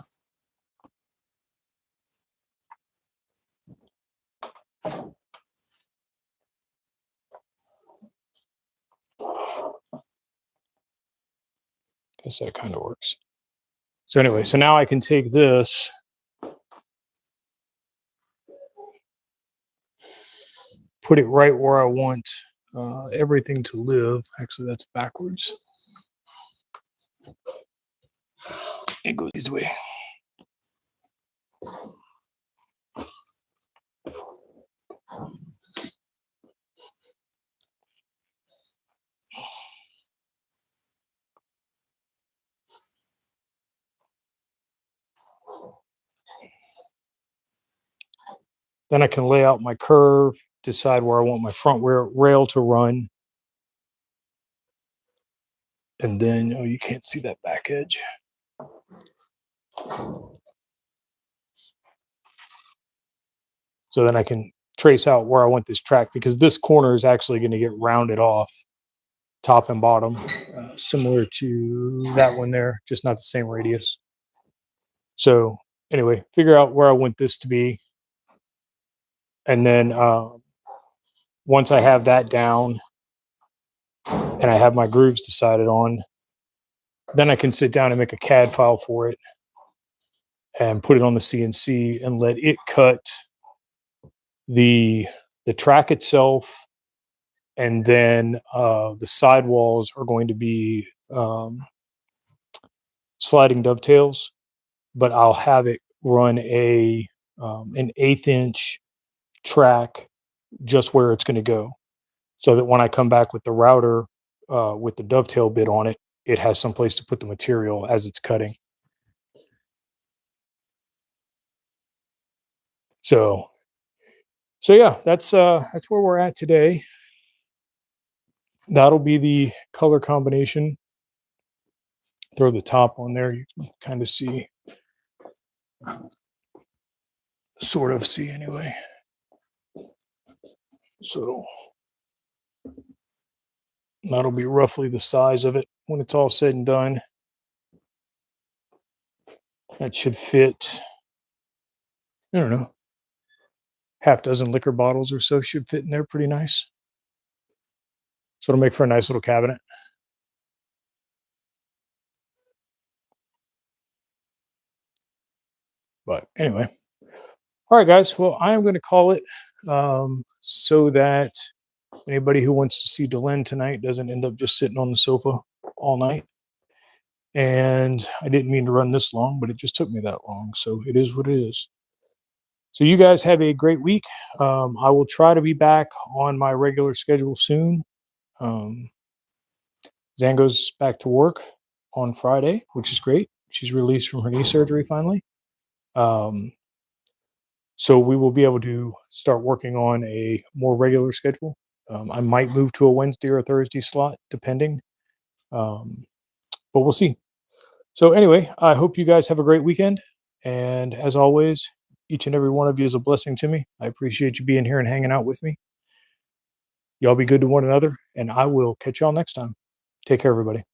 Guess that kind of works. So anyway, so now I can take this, put it right where I want everything to live. Actually, that's backwards. It goes this way. Then I can lay out my curve, decide where I want my front rail to run. And then, oh, you can't see that back edge. So then I can trace out where I want this track, because this corner is actually going to get rounded off top and bottom, similar to that one there, just not the same radius. So anyway, figure out where I want this to be. And then once I have that down and I have my grooves decided on, then I can sit down and make a CAD file for it and put it on the CNC and let it cut the track itself. And then the sidewalls are going to be sliding dovetails, but I'll have it run an 1/8 inch track just where it's going to go, so that when I come back with the router with the dovetail bit on it, it has some place to put the material as it's cutting. So yeah, that's where we're at today. That'll be the color combination. Throw the top on there. You can kind of see, sort of see anyway. So that'll be roughly the size of it when it's all said and done. That should fit, I don't know, half dozen liquor bottles or so should fit in there pretty nice. So it'll make for a nice little cabinet. But anyway, all right, guys. Well, I am going to call it so that anybody who wants to see Delenn tonight doesn't end up just sitting on the sofa all night. And I didn't mean to run this long, but it just took me that long. So it is what it is. So you guys have a great week. I will try to be back on my regular schedule soon. Um, Zan goes back to work on Friday, which is great. She's released from her knee surgery finally. Um, so we will be able to start working on a more regular schedule. I might move to a Wednesday or a Thursday slot, depending. Um, but we'll see. So anyway, I hope you guys have a great weekend. And as always, each and every one of you is a blessing to me. I appreciate you being here and hanging out with me. Y'all be good to one another, and I will catch y'all next time. Take care, everybody.